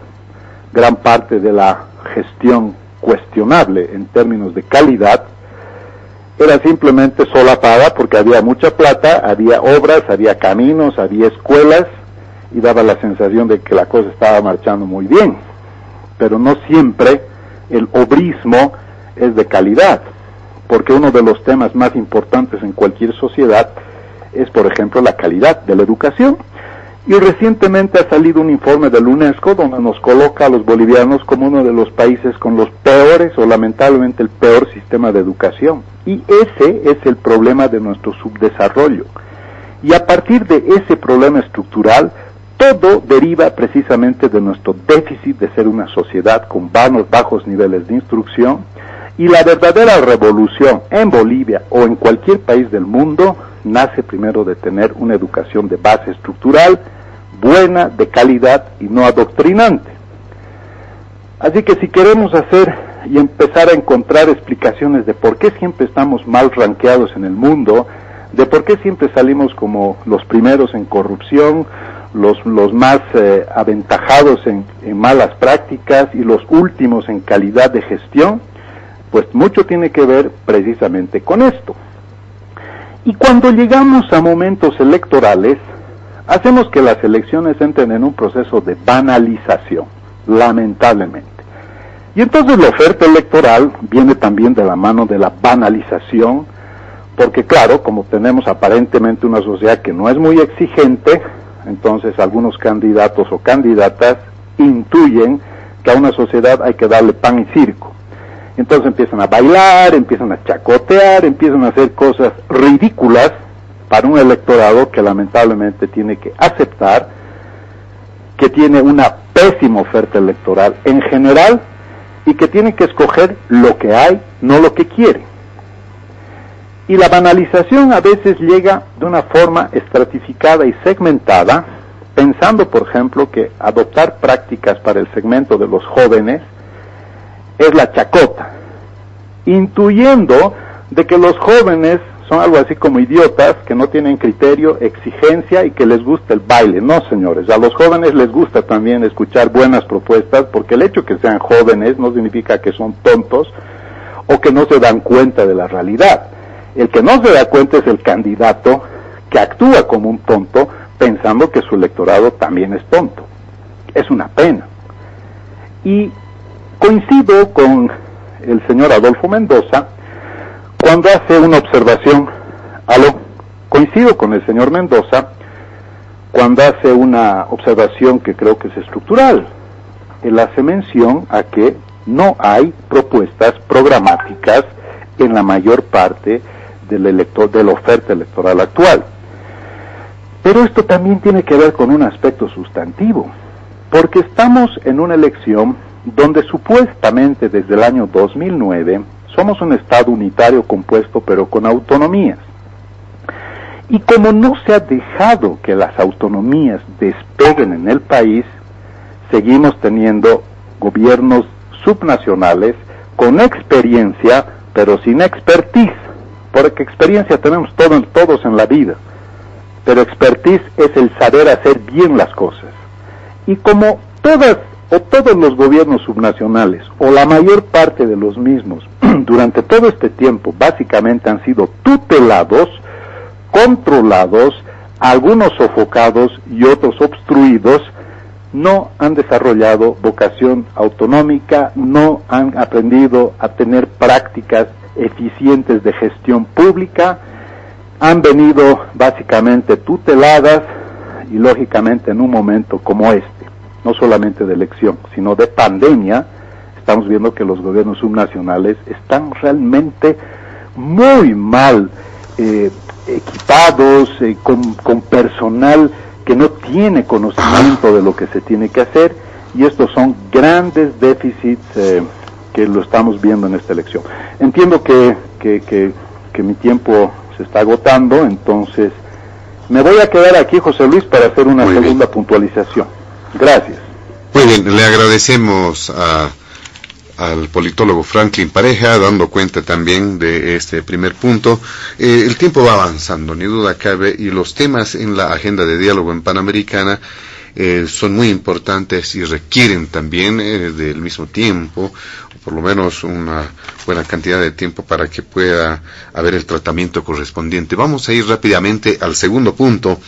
gran parte de la gestión cuestionable en términos de calidad era simplemente solapada porque había mucha plata, había obras, había caminos, había escuelas, y daba la sensación de que la cosa estaba marchando muy bien. Pero no siempre el obrismo es de calidad, porque uno de los temas más importantes en cualquier sociedad es, por ejemplo, la calidad de la educación. Y recientemente ha salido un informe del UNESCO donde nos coloca a los bolivianos como uno de los países con los peores, o lamentablemente el peor sistema de educación. Y ese es el problema de nuestro subdesarrollo. Y a partir de ese problema estructural, todo deriva precisamente de nuestro déficit de ser una sociedad con bajos niveles de instrucción. Y la verdadera revolución en Bolivia o en cualquier país del mundo nace primero de tener una educación de base estructural, buena, de calidad y no adoctrinante. Así que si queremos hacer y empezar a encontrar explicaciones de por qué siempre estamos mal rankeados en el mundo, de por qué siempre salimos como los primeros en corrupción, los más aventajados en malas prácticas y los últimos en calidad de gestión, pues mucho tiene que ver precisamente con esto. Y cuando llegamos a momentos electorales, hacemos que las elecciones entren en un proceso de banalización, lamentablemente. Y entonces la oferta electoral viene también de la mano de la banalización, porque claro, como tenemos aparentemente una sociedad que no es muy exigente, entonces algunos candidatos o candidatas intuyen que a una sociedad hay que darle pan y circo. Entonces empiezan a bailar, empiezan a chacotear, empiezan a hacer cosas ridículas para un electorado que lamentablemente tiene que aceptar que tiene una pésima oferta electoral en general y que tiene que escoger lo que hay, no lo que quiere. Y la banalización a veces llega de una forma estratificada y segmentada, pensando, por ejemplo, que adoptar prácticas para el segmento de los jóvenes es la chacota, intuyendo de que los jóvenes son algo así como idiotas, que no tienen criterio, exigencia y que les gusta el baile. No, señores, a los jóvenes les gusta también escuchar buenas propuestas, porque el hecho que sean jóvenes no significa que son tontos o que no se dan cuenta de la realidad. El que no se da cuenta es el candidato que actúa como un tonto, pensando que su electorado también es tonto. Es una pena. Y coincido con el señor Adolfo Mendoza cuando hace una observación. Coincido con el señor Mendoza cuando hace una observación que creo que es estructural. Él hace mención a que no hay propuestas programáticas en la mayor parte de la oferta electoral actual. Pero esto también tiene que ver con un aspecto sustantivo, porque estamos en una elección donde supuestamente desde el año 2009 somos un Estado unitario compuesto pero con autonomías. Y como no se ha dejado que las autonomías despeguen en el país, seguimos teniendo gobiernos subnacionales con experiencia pero sin expertise, porque experiencia tenemos todos en la vida, pero expertise es el saber hacer bien las cosas. Y como todos los gobiernos subnacionales, o la mayor parte de los mismos, durante todo este tiempo, básicamente han sido tutelados, controlados, algunos sofocados y otros obstruidos, no han desarrollado vocación autonómica, no han aprendido a tener prácticas eficientes de gestión pública, han venido básicamente tuteladas y lógicamente en un momento como este, no solamente de elección, sino de pandemia, estamos viendo que los gobiernos subnacionales están realmente muy mal equipados, con personal que no tiene conocimiento de lo que se tiene que hacer, y estos son grandes déficits que lo estamos viendo en esta elección. Entiendo que mi tiempo se está agotando, entonces me voy a quedar aquí, José Luis, para hacer una segunda puntualización. Gracias. Muy bien, le agradecemos al politólogo Franklin Pareja, dando cuenta también de este primer punto. El tiempo va avanzando, ni duda cabe, y los temas en la agenda de diálogo en Panamericana son muy importantes y requieren también del mismo tiempo, o por lo menos una buena cantidad de tiempo para que pueda haber el tratamiento correspondiente. Vamos a ir rápidamente al segundo punto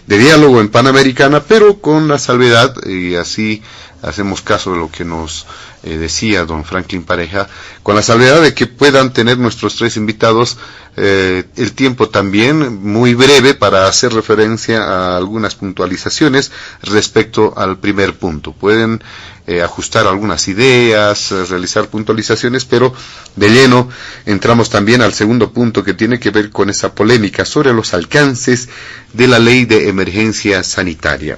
de diálogo en Panamericana, pero con la salvedad, y así hacemos caso de lo que nos decía don Franklin Pareja, con la salvedad de que puedan tener nuestros tres invitados el tiempo también muy breve para hacer referencia a algunas puntualizaciones respecto al primer punto. Pueden ajustar algunas ideas, realizar puntualizaciones, pero de lleno entramos también al segundo punto, que tiene que ver con esa polémica sobre los alcances de la ley de emergencia sanitaria.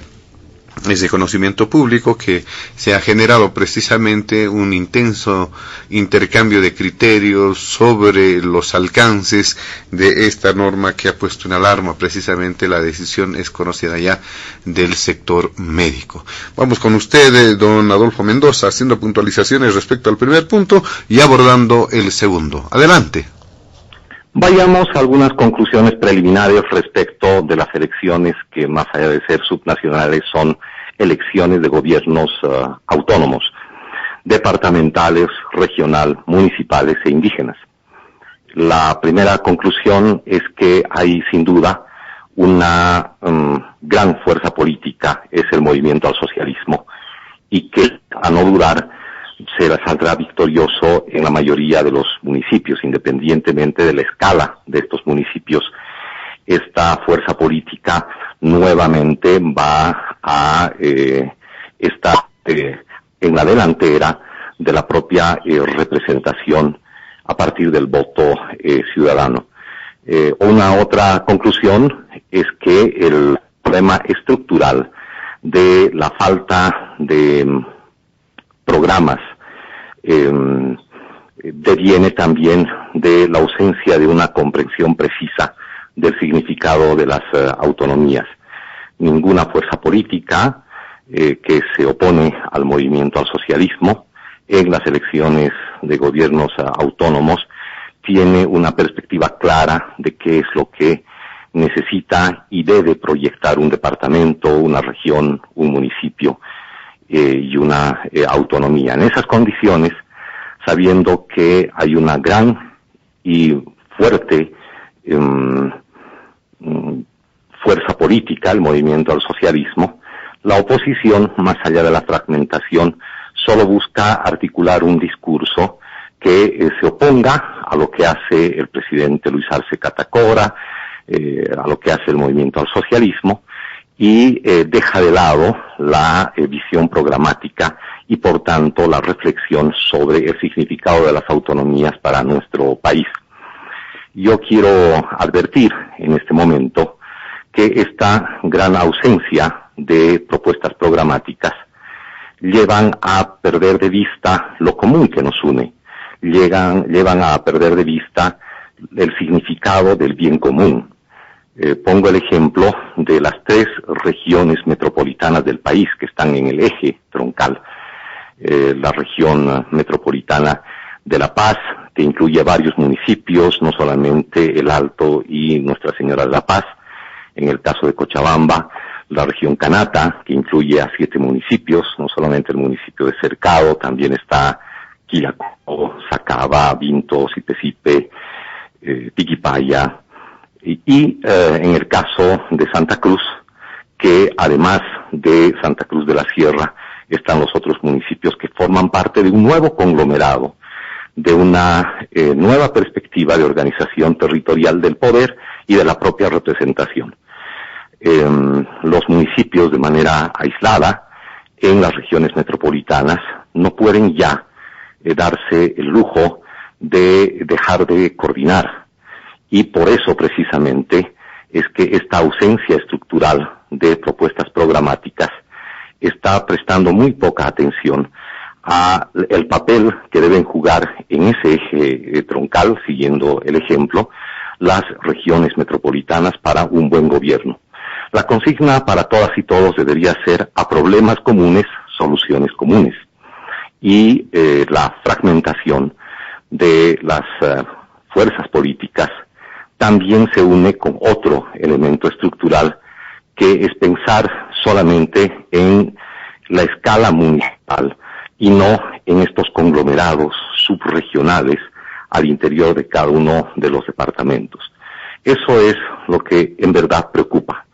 Es de conocimiento público que se ha generado precisamente un intenso intercambio de criterios sobre los alcances de esta norma, que ha puesto en alarma precisamente la decisión es conocida ya del sector médico. Vamos con usted, don Adolfo Mendoza, haciendo puntualizaciones respecto al primer punto y abordando el segundo. Adelante. Vayamos a algunas conclusiones preliminares respecto de las elecciones que, más allá de ser subnacionales, son elecciones de gobiernos autónomos, departamentales, regional, municipales e indígenas. La primera conclusión es que hay sin duda una gran fuerza política, es el movimiento al socialismo, y que a no durar se saldrá victorioso en la mayoría de los municipios, independientemente de la escala de estos municipios. Esta fuerza política nuevamente va a estar en la delantera de la propia representación a partir del voto ciudadano. Una otra conclusión es que el problema estructural de la falta de programas deviene también de la ausencia de una comprensión precisa del significado de las autonomías. Ninguna fuerza política que se opone al movimiento al socialismo en las elecciones de gobiernos autónomos tiene una perspectiva clara de qué es lo que necesita y debe proyectar un departamento, una región, un municipio y una autonomía. En esas condiciones, sabiendo que hay una gran y fuerte fuerza política, el movimiento al socialismo, la oposición, más allá de la fragmentación, solo busca articular un discurso que se oponga a lo que hace el presidente Luis Arce Catacora, a lo que hace el movimiento al socialismo, y deja de lado la visión programática y por tanto la reflexión sobre el significado de las autonomías para nuestro país. Yo quiero advertir en este momento que esta gran ausencia de propuestas programáticas llevan a perder de vista lo común que nos une, llevan a perder de vista el significado del bien común. Pongo el ejemplo de las 3 regiones metropolitanas del país que están en el eje troncal. La región metropolitana de La Paz, que incluye varios municipios, no solamente El Alto y Nuestra Señora de La Paz. En el caso de Cochabamba, la región Canata, que incluye a 7 municipios, no solamente el municipio de Cercado, también está Quillaco, Sacaba, Vinto, Sipesipe, Tiquipaya, y en el caso de Santa Cruz, que además de Santa Cruz de la Sierra, están los otros municipios que forman parte de un nuevo conglomerado, de una nueva perspectiva de organización territorial del poder y de la propia representación. Los municipios de manera aislada en las regiones metropolitanas no pueden ya darse el lujo de dejar de coordinar, y por eso precisamente es que esta ausencia estructural de propuestas programáticas está prestando muy poca atención a el papel que deben jugar en ese eje troncal, siguiendo el ejemplo, las regiones metropolitanas para un buen gobierno. La consigna para todas y todos debería ser: a problemas comunes, soluciones comunes. Y la fragmentación de las fuerzas políticas también se une con otro elemento estructural, que es pensar solamente en la escala municipal y no en estos conglomerados subregionales al interior de cada uno de los departamentos. Eso es lo que en verdad preocupa,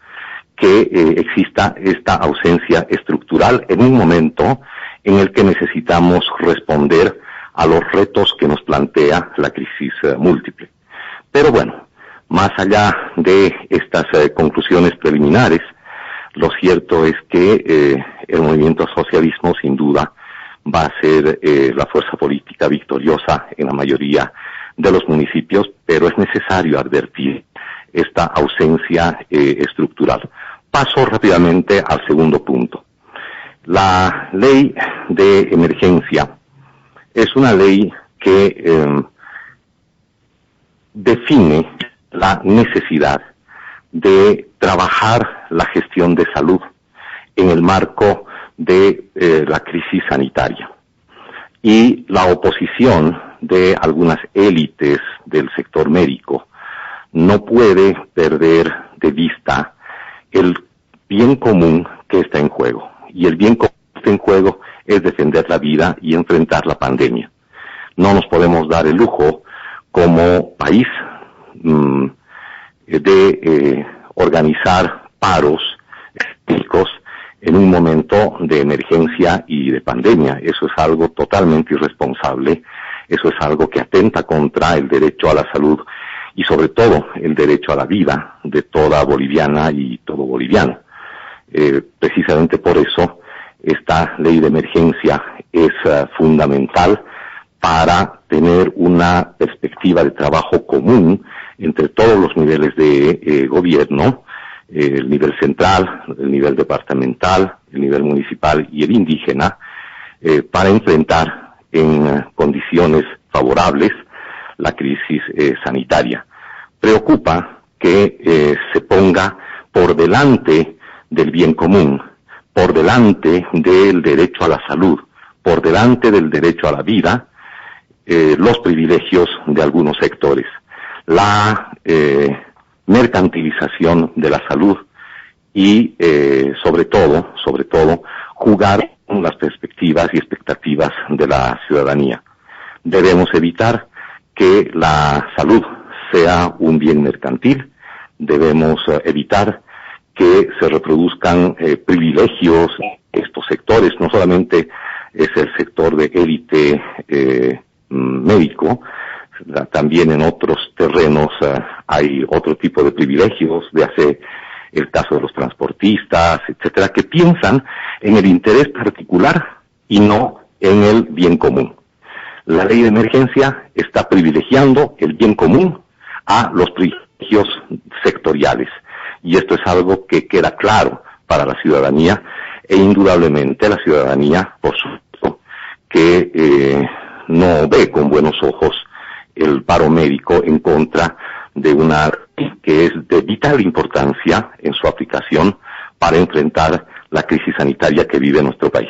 que exista esta ausencia estructural en un momento en el que necesitamos responder a los retos que nos plantea la crisis múltiple. Pero bueno, más allá de estas conclusiones preliminares, lo cierto es que el movimiento al socialismo sin duda va a ser la fuerza política victoriosa en la mayoría de los municipios, pero es necesario advertir esta ausencia estructural. Paso rápidamente al segundo punto. La ley de emergencia es una ley que define la necesidad de trabajar la gestión de salud en el marco de la crisis sanitaria. Y la oposición de algunas élites del sector médico no puede perder de vista el bien común que está en juego. Y el bien común que está en juego es defender la vida y enfrentar la pandemia. No nos podemos dar el lujo como país de organizar paros médicos en un momento de emergencia y de pandemia. Eso es algo totalmente irresponsable, eso es algo que atenta contra el derecho a la salud y sobre todo el derecho a la vida de toda boliviana y todo boliviano. Precisamente por eso esta ley de emergencia es fundamental para tener una perspectiva de trabajo común entre todos los niveles de gobierno, el nivel central, el nivel departamental, el nivel municipal y el indígena, para enfrentar en condiciones favorables la crisis sanitaria. Preocupa que se ponga por delante del bien común, por delante del derecho a la salud, por delante del derecho a la vida, los privilegios de algunos sectores. La mercantilización de la salud y sobre todo jugar con las perspectivas y expectativas de la ciudadanía. Debemos evitar que la salud sea un bien mercantil, debemos evitar que se reproduzcan privilegios en estos sectores. No solamente es el sector de élite médico, también en otros terrenos hay otro tipo de privilegios, de hacer el caso de los transportistas, etcétera, que piensan en el interés particular y no en el bien común. La ley de emergencia está privilegiando el bien común a los privilegios sectoriales, y esto es algo que queda claro para la ciudadanía, e indudablemente la ciudadanía, por supuesto, que no ve con buenos ojos el paro médico en contra de una ley que es de vital importancia en su aplicación para enfrentar la crisis sanitaria que vive nuestro país.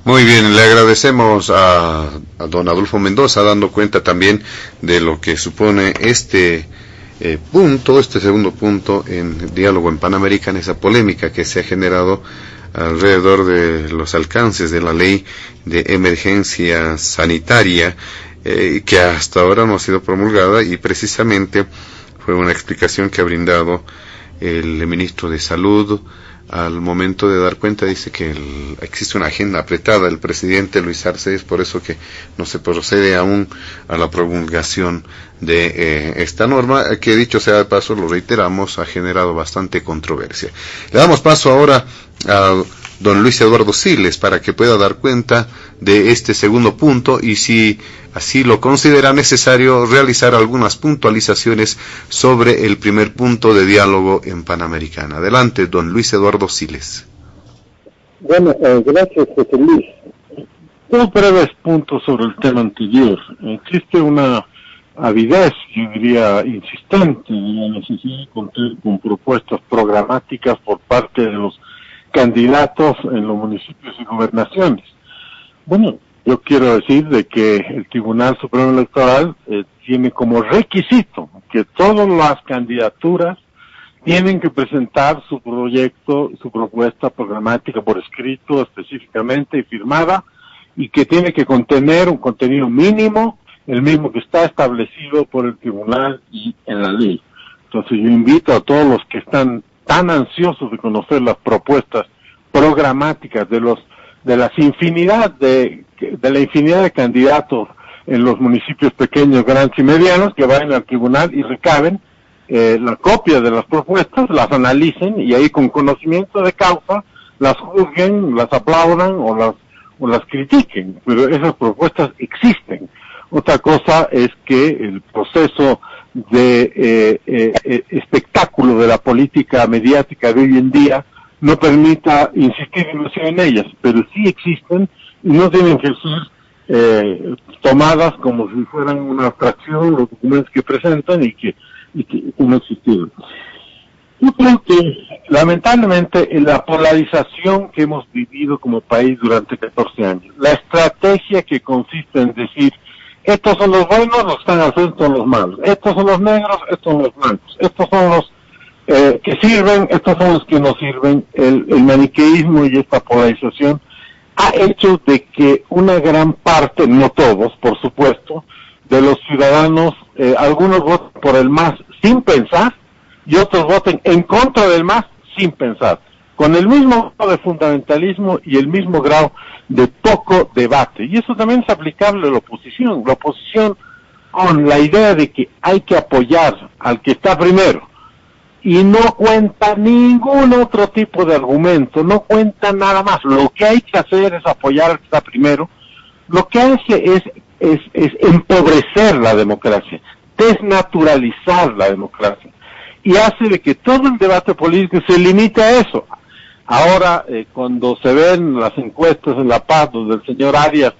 Muy bien, le agradecemos a don Adolfo Mendoza, dando cuenta también de lo que supone este segundo punto en Diálogo en Panamericana, esa polémica que se ha generado alrededor de los alcances de la ley de emergencia sanitaria, que hasta ahora no ha sido promulgada, y precisamente fue una explicación que ha brindado el ministro de Salud al momento de dar cuenta. Dice que existe una agenda apretada del presidente Luis Arce, es por eso que no se procede aún a la promulgación de esta norma, que dicho sea de paso, lo reiteramos, ha generado bastante controversia. Le damos paso ahora a don Luis Eduardo Siles para que pueda dar cuenta de este segundo punto y, si así lo considera necesario, realizar algunas puntualizaciones sobre el primer punto de Diálogo en Panamericana. Adelante, don Luis Eduardo Siles. Bueno, gracias, José Luis. Dos breves puntos sobre el tema anterior. Existe una avidez, yo diría insistente, de la necesidad de contar con propuestas programáticas por parte de los candidatos en los municipios y gobernaciones. Bueno, yo quiero decir de que el Tribunal Supremo Electoral tiene como requisito que todas las candidaturas tienen que presentar su proyecto, su propuesta programática por escrito específicamente y firmada, y que tiene que contener un contenido mínimo, el mismo que está establecido por el tribunal y en la ley. Entonces yo invito a todos los que están tan ansiosos de conocer las propuestas programáticas de la infinidad de candidatos en los municipios pequeños, grandes y medianos, que vayan al tribunal y recaben la copia de las propuestas, las analicen y ahí con conocimiento de causa las juzguen, las aplaudan o las critiquen, pero esas propuestas existen. Otra cosa es que el proceso de espectáculo de la política mediática de hoy en día no permita insistir demasiado en ellas, pero sí existen y no tienen que ser tomadas como si fueran una abstracción los documentos que presentan y que no existieron. Yo creo que lamentablemente en la polarización que hemos vivido como país durante 14 años, la estrategia que consiste en decir estos son los buenos, los que están al frente son los malos, estos son los negros, estos son los blancos, estos son los que sirven, estos son los que no sirven, el maniqueísmo y esta polarización ha hecho de que una gran parte, no todos, por supuesto, de los ciudadanos, algunos voten por el MAS sin pensar y otros voten en contra del MAS sin pensar, con el mismo grado de fundamentalismo y el mismo grado de poco debate. Y eso también es aplicable a la oposición. La oposición, con la idea de que hay que apoyar al que está primero, y no cuenta ningún otro tipo de argumento, no cuenta nada más. Lo que hay que hacer es apoyar al que está primero. Lo que hace es es empobrecer la democracia, desnaturalizar la democracia, y hace de que todo el debate político se limite a eso. Ahora, cuando se ven las encuestas en La Paz, donde el señor Arias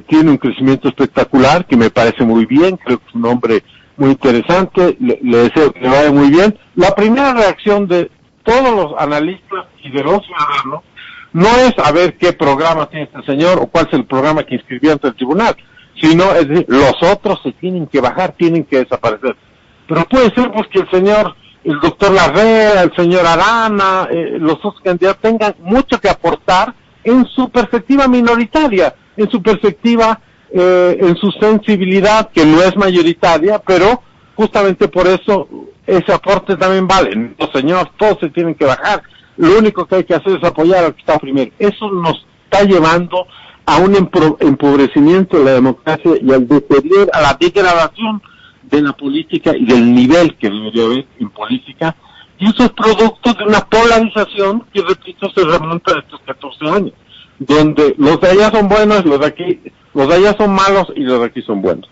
tiene un crecimiento espectacular, que me parece muy bien, creo que es un hombre muy interesante, le deseo que le vaya muy bien. La primera reacción de todos los analistas y de los ciudadanos no es a ver qué programa tiene este señor o cuál es el programa que inscribió ante el tribunal, sino es decir, los otros se tienen que bajar, tienen que desaparecer. Pero puede ser pues que el doctor Larrea, el señor Arana, los otros candidatos tengan mucho que aportar en su perspectiva minoritaria, en su perspectiva, en su sensibilidad, que no es mayoritaria, pero justamente por eso ese aporte también vale. No, señor, todos se tienen que bajar. Lo único que hay que hacer es apoyar al que está primero. Eso nos está llevando a un empobrecimiento de la democracia y al deterioro, a la degradación de la política y del nivel que debería haber en política. Y eso es producto de una polarización que, repito, se remonta a estos 14 años, donde los de allá son buenos, los de allá son malos y los de aquí son buenos.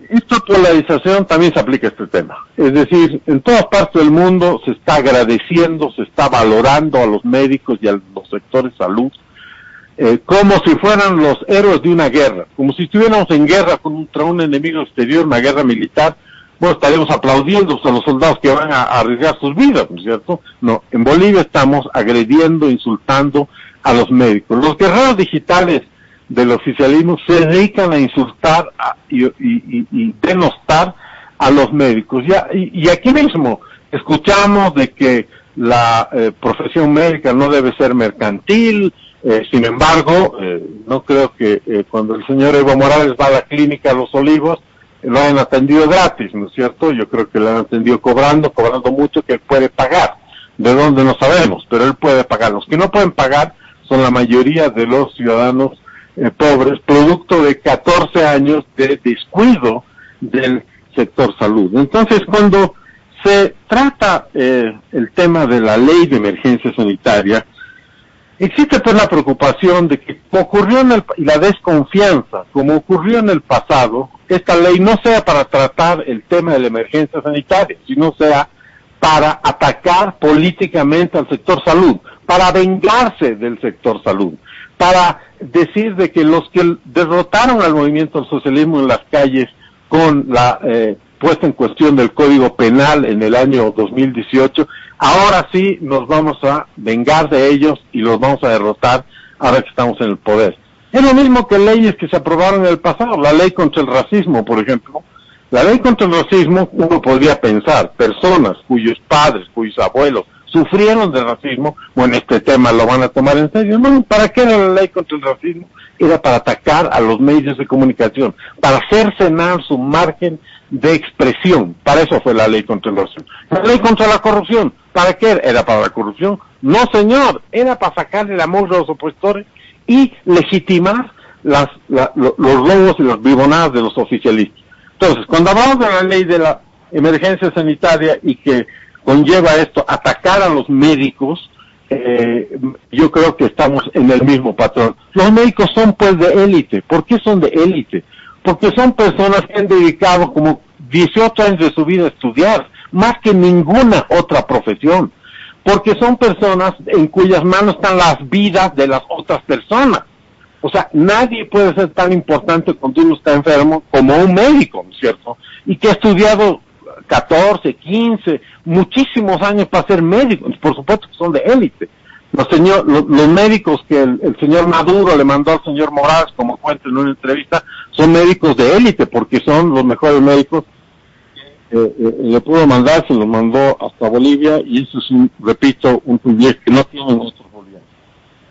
Esta polarización también se aplica a este tema. Es decir, en todas partes del mundo se está agradeciendo, se está valorando a los médicos y a los sectores salud como si fueran los héroes de una guerra, como si estuviéramos en guerra contra un enemigo exterior, una guerra militar. Bueno, estaremos aplaudiendo a los soldados que van a arriesgar sus vidas, ¿no es cierto? No, en Bolivia estamos agrediendo, insultando a los médicos. Los guerreros digitales del oficialismo se dedican a insultar y denostar a los médicos. Y aquí mismo escuchamos de que la profesión médica no debe ser mercantil. Sin embargo, no creo que cuando el señor Evo Morales va a la clínica Los Olivos lo hayan atendido gratis, ¿no es cierto? Yo creo que lo han atendido cobrando mucho, que él puede pagar. De dónde no sabemos, pero él puede pagar. Los que no pueden pagar son la mayoría de los ciudadanos pobres, producto de 14 años de descuido del sector salud. Entonces, cuando se trata el tema de la ley de emergencia sanitaria, existe pues la preocupación de que ocurrió y la desconfianza, como ocurrió en el pasado, esta ley no sea para tratar el tema de la emergencia sanitaria, sino sea para atacar políticamente al sector salud, para vengarse del sector salud, para decir de que los que derrotaron al movimiento del socialismo en las calles con la puesta en cuestión del Código Penal en el año 2018, ahora sí nos vamos a vengar de ellos y los vamos a derrotar ahora que estamos en el poder. Es lo mismo que leyes que se aprobaron en el pasado, la ley contra el racismo, por ejemplo. La ley contra el racismo, uno podría pensar, personas cuyos padres, cuyos abuelos sufrieron de racismo, bueno, este tema lo van a tomar en serio. No, ¿para qué era la ley contra el racismo? Era para atacar a los medios de comunicación, para cercenar su margen de expresión. Para eso fue la ley contra el racismo. La ley contra la corrupción, ¿para qué era? ¿Para la corrupción? No, señor, era para sacarle la mugre a los opositores y legitimar los robos y las bribonadas de los oficialistas. Entonces, cuando hablamos de la ley de la emergencia sanitaria y que conlleva esto, atacar a los médicos, yo creo que estamos en el mismo patrón. Los médicos son pues de élite. ¿Por qué son de élite? Porque son personas que han dedicado como 18 años de su vida a estudiar, más que ninguna otra profesión. Porque son personas en cuyas manos están las vidas de las otras personas. O sea, nadie puede ser tan importante cuando uno está enfermo como un médico, ¿no es cierto? Y que ha estudiado 14, 15, muchísimos años para ser médico. Por supuesto que son de élite. Los médicos que el señor Maduro le mandó al señor Morales, como cuenta en una entrevista, son médicos de élite, porque son los mejores médicos. Le pudo mandar, se los mandó hasta Bolivia, y eso es repito, un privilegio que no tienen otros bolivianos.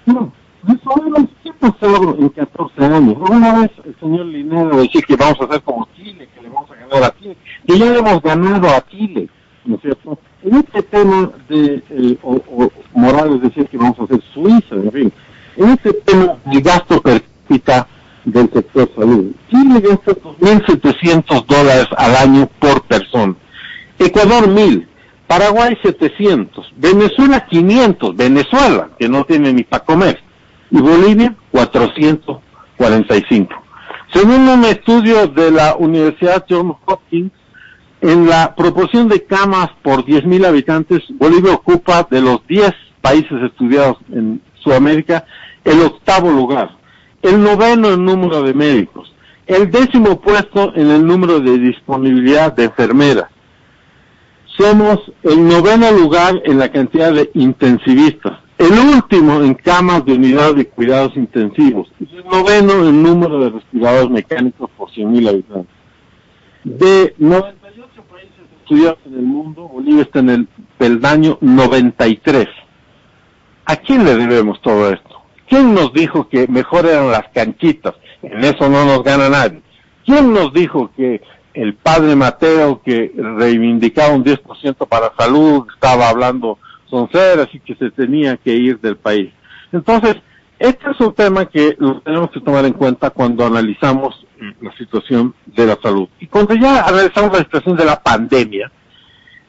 No, eso ¿qué pasó en 14 años? Una vez el señor Linero decía que vamos a hacer como Chile, que le vamos a ganar a Chile, que ya le hemos ganado a Chile, ¿no es cierto? En este tema de Morales decía que vamos a hacer Suiza, en fin, en este tema del gasto per cápita del sector salud, Chile gasta $2,700 al año por persona, Ecuador 1,000, Paraguay 700, Venezuela 500, Venezuela, que no tiene ni para comer, y Bolivia 400 45. Según un estudio de la Universidad Johns Hopkins, en la proporción de camas por 10.000 habitantes, Bolivia ocupa, de los 10 países estudiados en Sudamérica, el 8º lugar, el 9º en número de médicos, el 10º puesto en el número de disponibilidad de enfermeras. Somos el 9º lugar en la cantidad de intensivistas, el último en camas de unidad de cuidados intensivos, y el 9º en número de respiradores mecánicos por 100.000 habitantes. De 98 países estudiados en el mundo, Bolivia está en el peldaño 93. ¿A quién le debemos todo esto? ¿Quién nos dijo que mejor eran las canchitas? En eso no nos gana nadie. ¿Quién nos dijo que el padre Mateo, que reivindicaba un 10% para salud, estaba hablando sonceras y que se tenía que ir del país? Entonces, este es un tema que lo tenemos que tomar en cuenta cuando analizamos la situación de la salud. Y cuando ya analizamos la situación de la pandemia,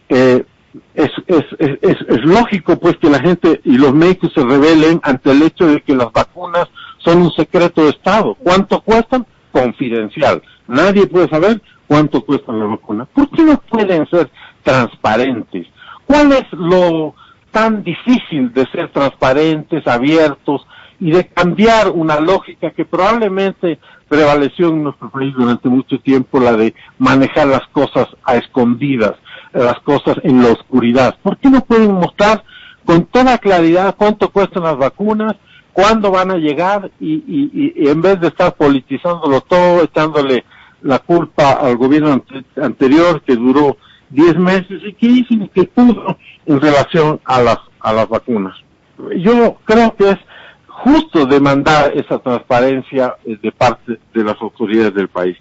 es lógico pues que la gente y los médicos se rebelen ante el hecho de que las vacunas son un secreto de Estado. ¿Cuánto cuestan? Confidencial. Nadie puede saber cuánto cuesta la vacuna. ¿Por qué no pueden ser transparentes? ¿Cuál es lo tan difícil de ser transparentes, abiertos y de cambiar una lógica que probablemente prevaleció en nuestro país durante mucho tiempo, la de manejar las cosas a escondidas, las cosas en la oscuridad? ¿Por qué no pueden mostrar con toda claridad cuánto cuestan las vacunas, cuándo van a llegar y en vez de estar politizándolo todo, echándole la culpa al gobierno anterior que duró 10 meses y que hizo y que pudo en relación a las vacunas? Yo creo que es justo demandar esa transparencia de parte de las autoridades del país.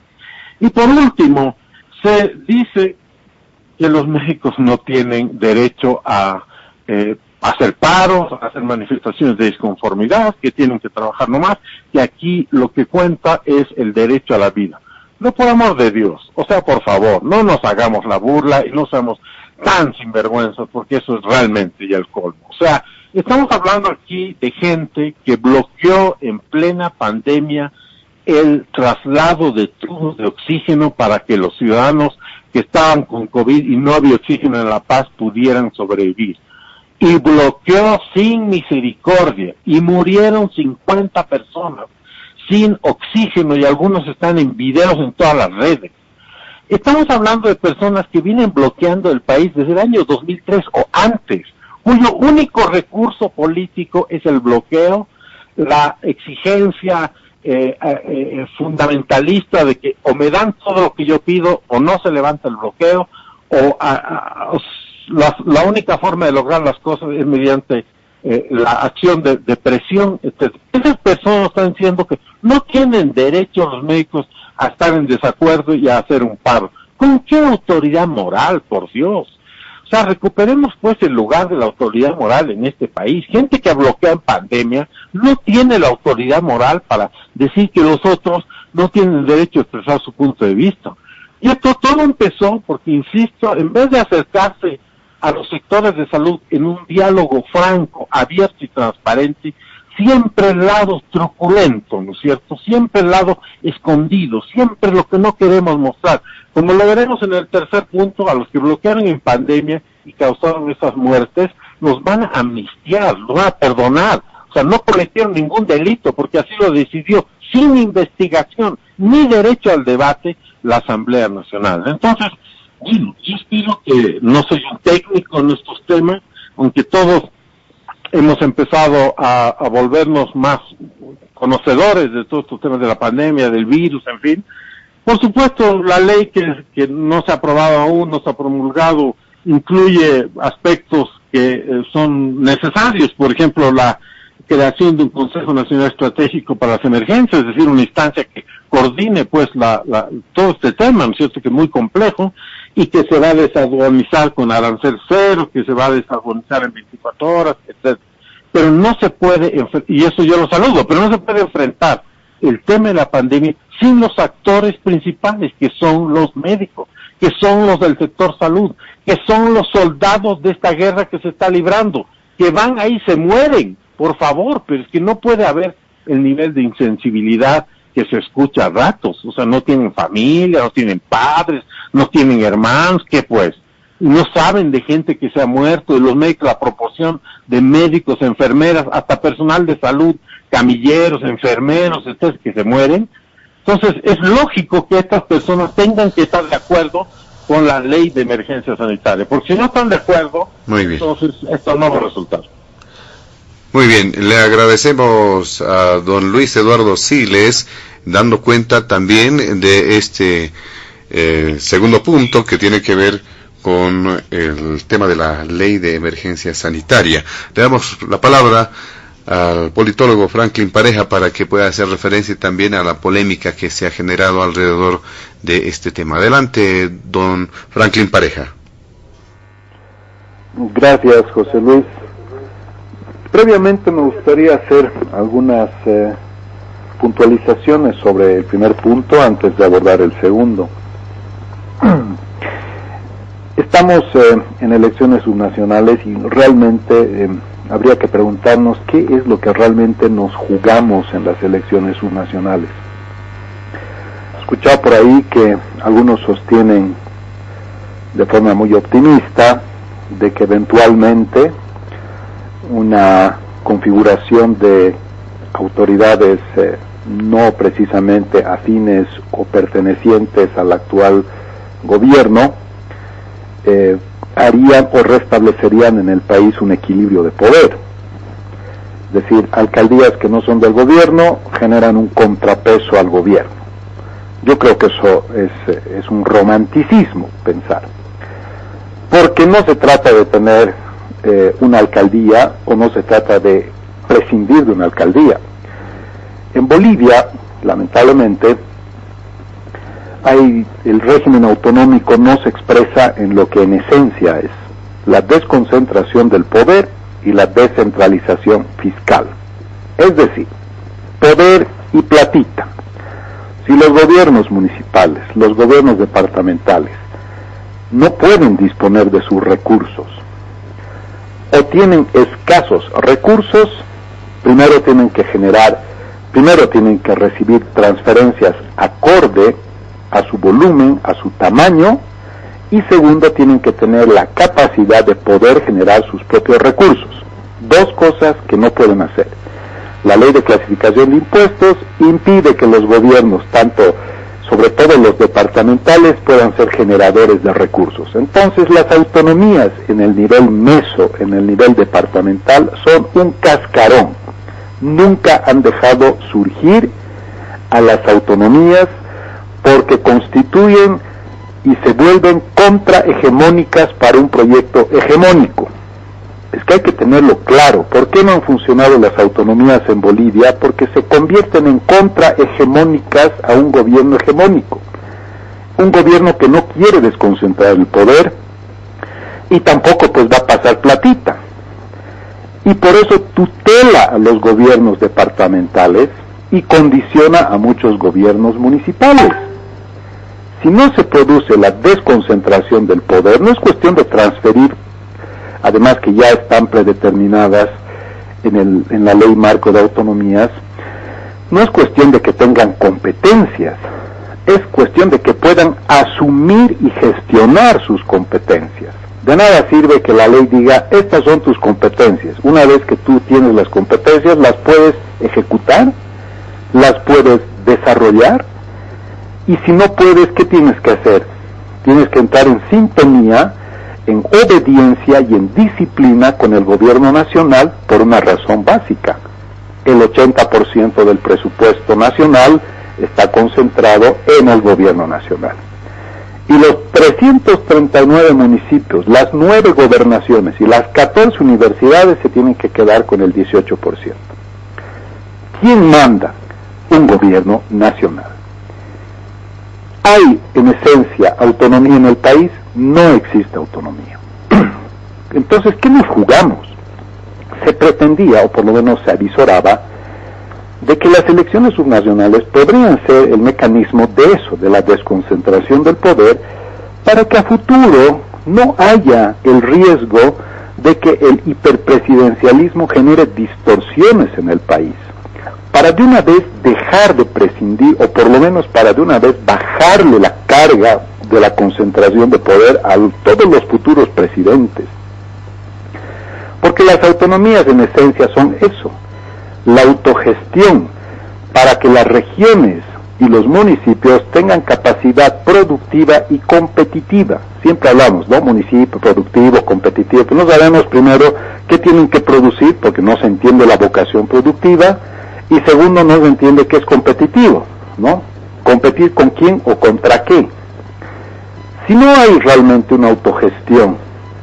Y por último, se dice que los médicos no tienen derecho a hacer paros, a hacer manifestaciones de disconformidad, que tienen que trabajar nomás, que aquí lo que cuenta es el derecho a la vida. No, por amor de Dios, o sea, por favor, no nos hagamos la burla y no seamos tan sinvergüenzas, porque eso es realmente ya el colmo. O sea, estamos hablando aquí de gente que bloqueó en plena pandemia el traslado de tubos de oxígeno para que los ciudadanos que estaban con COVID y no había oxígeno en La Paz pudieran sobrevivir. Y bloqueó sin misericordia, y murieron 50 personas sin oxígeno, y algunos están en videos en todas las redes. Estamos hablando de personas que vienen bloqueando el país desde el año 2003 o antes, cuyo único recurso político es el bloqueo, la exigencia fundamentalista de que o me dan todo lo que yo pido o no se levanta el bloqueo, o la única forma de lograr las cosas es mediante la acción de presión, etc. Esas personas están diciendo que no tienen derecho los médicos a estar en desacuerdo y a hacer un paro. ¿Con qué autoridad moral, por Dios? O sea, recuperemos pues el lugar de la autoridad moral en este país. Gente que bloquea en pandemia no tiene la autoridad moral para decir que los otros no tienen derecho a expresar su punto de vista. Y esto todo empezó porque, insisto, en vez de acercarse a los sectores de salud en un diálogo franco, abierto y transparente, siempre el lado truculento, ¿no es cierto? Siempre el lado escondido, siempre lo que no queremos mostrar. Como lo veremos en el tercer punto, a los que bloquearon en pandemia y causaron esas muertes, los van a amnistiar, los van a perdonar. O sea, no cometieron ningún delito, porque así lo decidió, sin investigación ni derecho al debate, la Asamblea Nacional. Entonces, bueno, yo espero que no soy un técnico en estos temas, aunque todos hemos empezado a volvernos más conocedores de todos estos temas de la pandemia, del virus, en fin. Por supuesto, la ley que no se ha aprobado aún, no se ha promulgado, incluye aspectos que son necesarios, por ejemplo, la creación de un Consejo Nacional Estratégico para las Emergencias, es decir, una instancia que coordine pues todo este tema, ¿no es cierto?, que es muy complejo, y que se va a desaduanizar con arancel cero, que se va a desaduanizar en 24 horas, etc. Pero no se puede, y eso yo lo saludo, pero no se puede enfrentar el tema de la pandemia sin los actores principales, que son los médicos, que son los del sector salud, que son los soldados de esta guerra que se está librando, que van ahí, se mueren, por favor, pero es que no puede haber el nivel de insensibilidad que se escucha a ratos, o sea, no tienen familia, no tienen padres, no tienen hermanos, ¿qué pues? No saben de gente que se ha muerto, de los médicos, la proporción de médicos, enfermeras, hasta personal de salud, camilleros, enfermeros, entonces que se mueren. Entonces es lógico que estas personas tengan que estar de acuerdo con la ley de emergencia sanitaria, porque si no están de acuerdo, entonces esto no va a resultar. Muy bien, le agradecemos a don Luis Eduardo Siles, dando cuenta también de este segundo punto que tiene que ver con el tema de la ley de emergencia sanitaria. Le damos la palabra al politólogo Franklin Pareja para que pueda hacer referencia también a la polémica que se ha generado alrededor de este tema. Adelante, don Franklin Pareja. Gracias, José Luis. Previamente me gustaría hacer algunas puntualizaciones sobre el primer punto antes de abordar el segundo. Estamos en elecciones subnacionales y realmente habría que preguntarnos qué es lo que realmente nos jugamos en las elecciones subnacionales. He escuchado por ahí que algunos sostienen de forma muy optimista de que eventualmente una configuración de autoridades no precisamente afines o pertenecientes al actual gobierno harían o restablecerían en el país un equilibrio de poder. Es decir, alcaldías que no son del gobierno generan un contrapeso al gobierno. Yo creo que eso es un romanticismo pensar, porque no se trata de tener una alcaldía o no se trata de prescindir de una alcaldía. En Bolivia, lamentablemente, el régimen autonómico no se expresa en lo que en esencia es la desconcentración del poder y la descentralización fiscal. Es decir, poder y platita. Si los gobiernos municipales, los gobiernos departamentales, no pueden disponer de sus recursos o tienen escasos recursos, primero tienen que recibir transferencias acorde a su volumen, a su tamaño, y segundo, tienen que tener la capacidad de poder generar sus propios recursos. Dos cosas que no pueden hacer. La ley de clasificación de impuestos impide que los gobiernos, sobre todo los departamentales, puedan ser generadores de recursos. Entonces las autonomías en el nivel meso, en el nivel departamental, son un cascarón. Nunca han dejado surgir a las autonomías porque constituyen y se vuelven contrahegemónicas para un proyecto hegemónico. Es que hay que tenerlo claro. ¿Por qué no han funcionado las autonomías en Bolivia? Porque se convierten en contrahegemónicas a un gobierno hegemónico. Un gobierno que no quiere desconcentrar el poder y tampoco pues va a pasar platita. Y por eso tutela a los gobiernos departamentales y condiciona a muchos gobiernos municipales. Si no se produce la desconcentración del poder, no es cuestión de transferir, además que ya están predeterminadas en la ley marco de autonomías, no es cuestión de que tengan competencias, es cuestión de que puedan asumir y gestionar sus competencias. De nada sirve que la ley diga, estas son tus competencias. Una vez que tú tienes las competencias, las puedes ejecutar, las puedes desarrollar, y si no puedes, ¿qué tienes que hacer? Tienes que entrar en sintonía, en obediencia y en disciplina con el gobierno nacional por una razón básica. El 80% del presupuesto nacional está concentrado en el gobierno nacional. Y los 339 municipios, las 9 gobernaciones y las 14 universidades se tienen que quedar con el 18%. ¿Quién manda? Un gobierno nacional. ¿Hay en esencia autonomía en el país? No existe autonomía. Entonces, ¿qué nos jugamos? Se pretendía, o por lo menos se avisoraba, de que las elecciones subnacionales podrían ser el mecanismo de eso, de la desconcentración del poder, para que a futuro no haya el riesgo de que el hiperpresidencialismo genere distorsiones en el país, para de una vez dejar de prescindir, o por lo menos para de una vez bajarle la carga de la concentración de poder a todos los futuros presidentes. Porque las autonomías en esencia son eso, la autogestión, para que las regiones y los municipios tengan capacidad productiva y competitiva. Siempre hablamos, ¿no? Municipio productivo, competitivo, pero no sabemos primero qué tienen que producir, porque no se entiende la vocación productiva, y segundo, no se entiende qué es competitivo, ¿no? Competir con quién o contra qué. Si no hay realmente una autogestión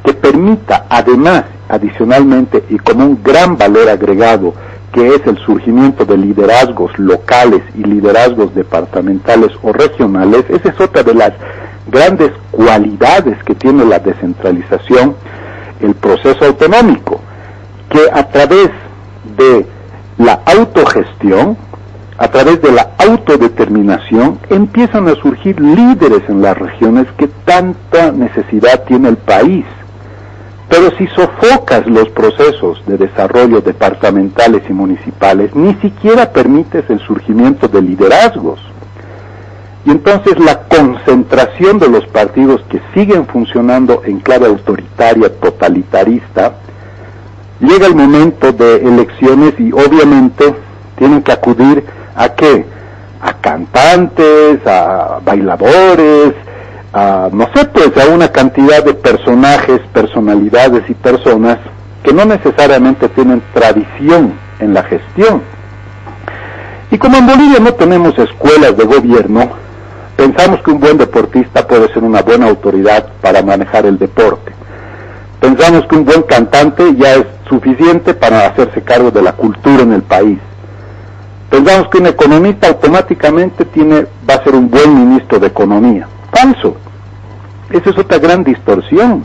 que permita, además, adicionalmente y como un gran valor agregado, que es el surgimiento de liderazgos locales y liderazgos departamentales o regionales, esa es otra de las grandes cualidades que tiene la descentralización, el proceso autonómico, que a través de la autogestión, a través de la autodeterminación, empiezan a surgir líderes en las regiones que tanta necesidad tiene el país. Pero si sofocas los procesos de desarrollo departamentales y municipales, ni siquiera permites el surgimiento de liderazgos. Y entonces la concentración de los partidos que siguen funcionando en clave autoritaria, totalitarista, llega el momento de elecciones y obviamente tienen que acudir ¿a qué? A cantantes, a bailadores, no sé, pues a una cantidad de personajes, personalidades y personas que no necesariamente tienen tradición en la gestión. Y como en Bolivia no tenemos escuelas de gobierno, pensamos que un buen deportista puede ser una buena autoridad para manejar el deporte. Pensamos que un buen cantante ya es suficiente para hacerse cargo de la cultura en el país. Pensamos que un economista automáticamente va a ser un buen ministro de Economía. Falso. Esa es otra gran distorsión.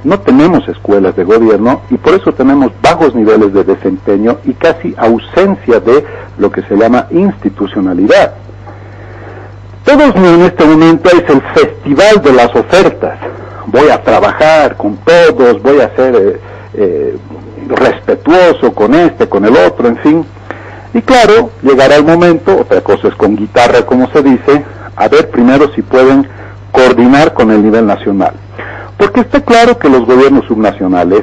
No tenemos escuelas de gobierno y por eso tenemos bajos niveles de desempeño y casi ausencia de lo que se llama institucionalidad. Todos en este momento es el festival de las ofertas. Voy a trabajar con todos, voy a ser respetuoso con este, con el otro, en fin. Y claro, llegará el momento, otra cosa es con guitarra, como se dice, a ver primero si pueden coordinar con el nivel nacional. Porque está claro que los gobiernos subnacionales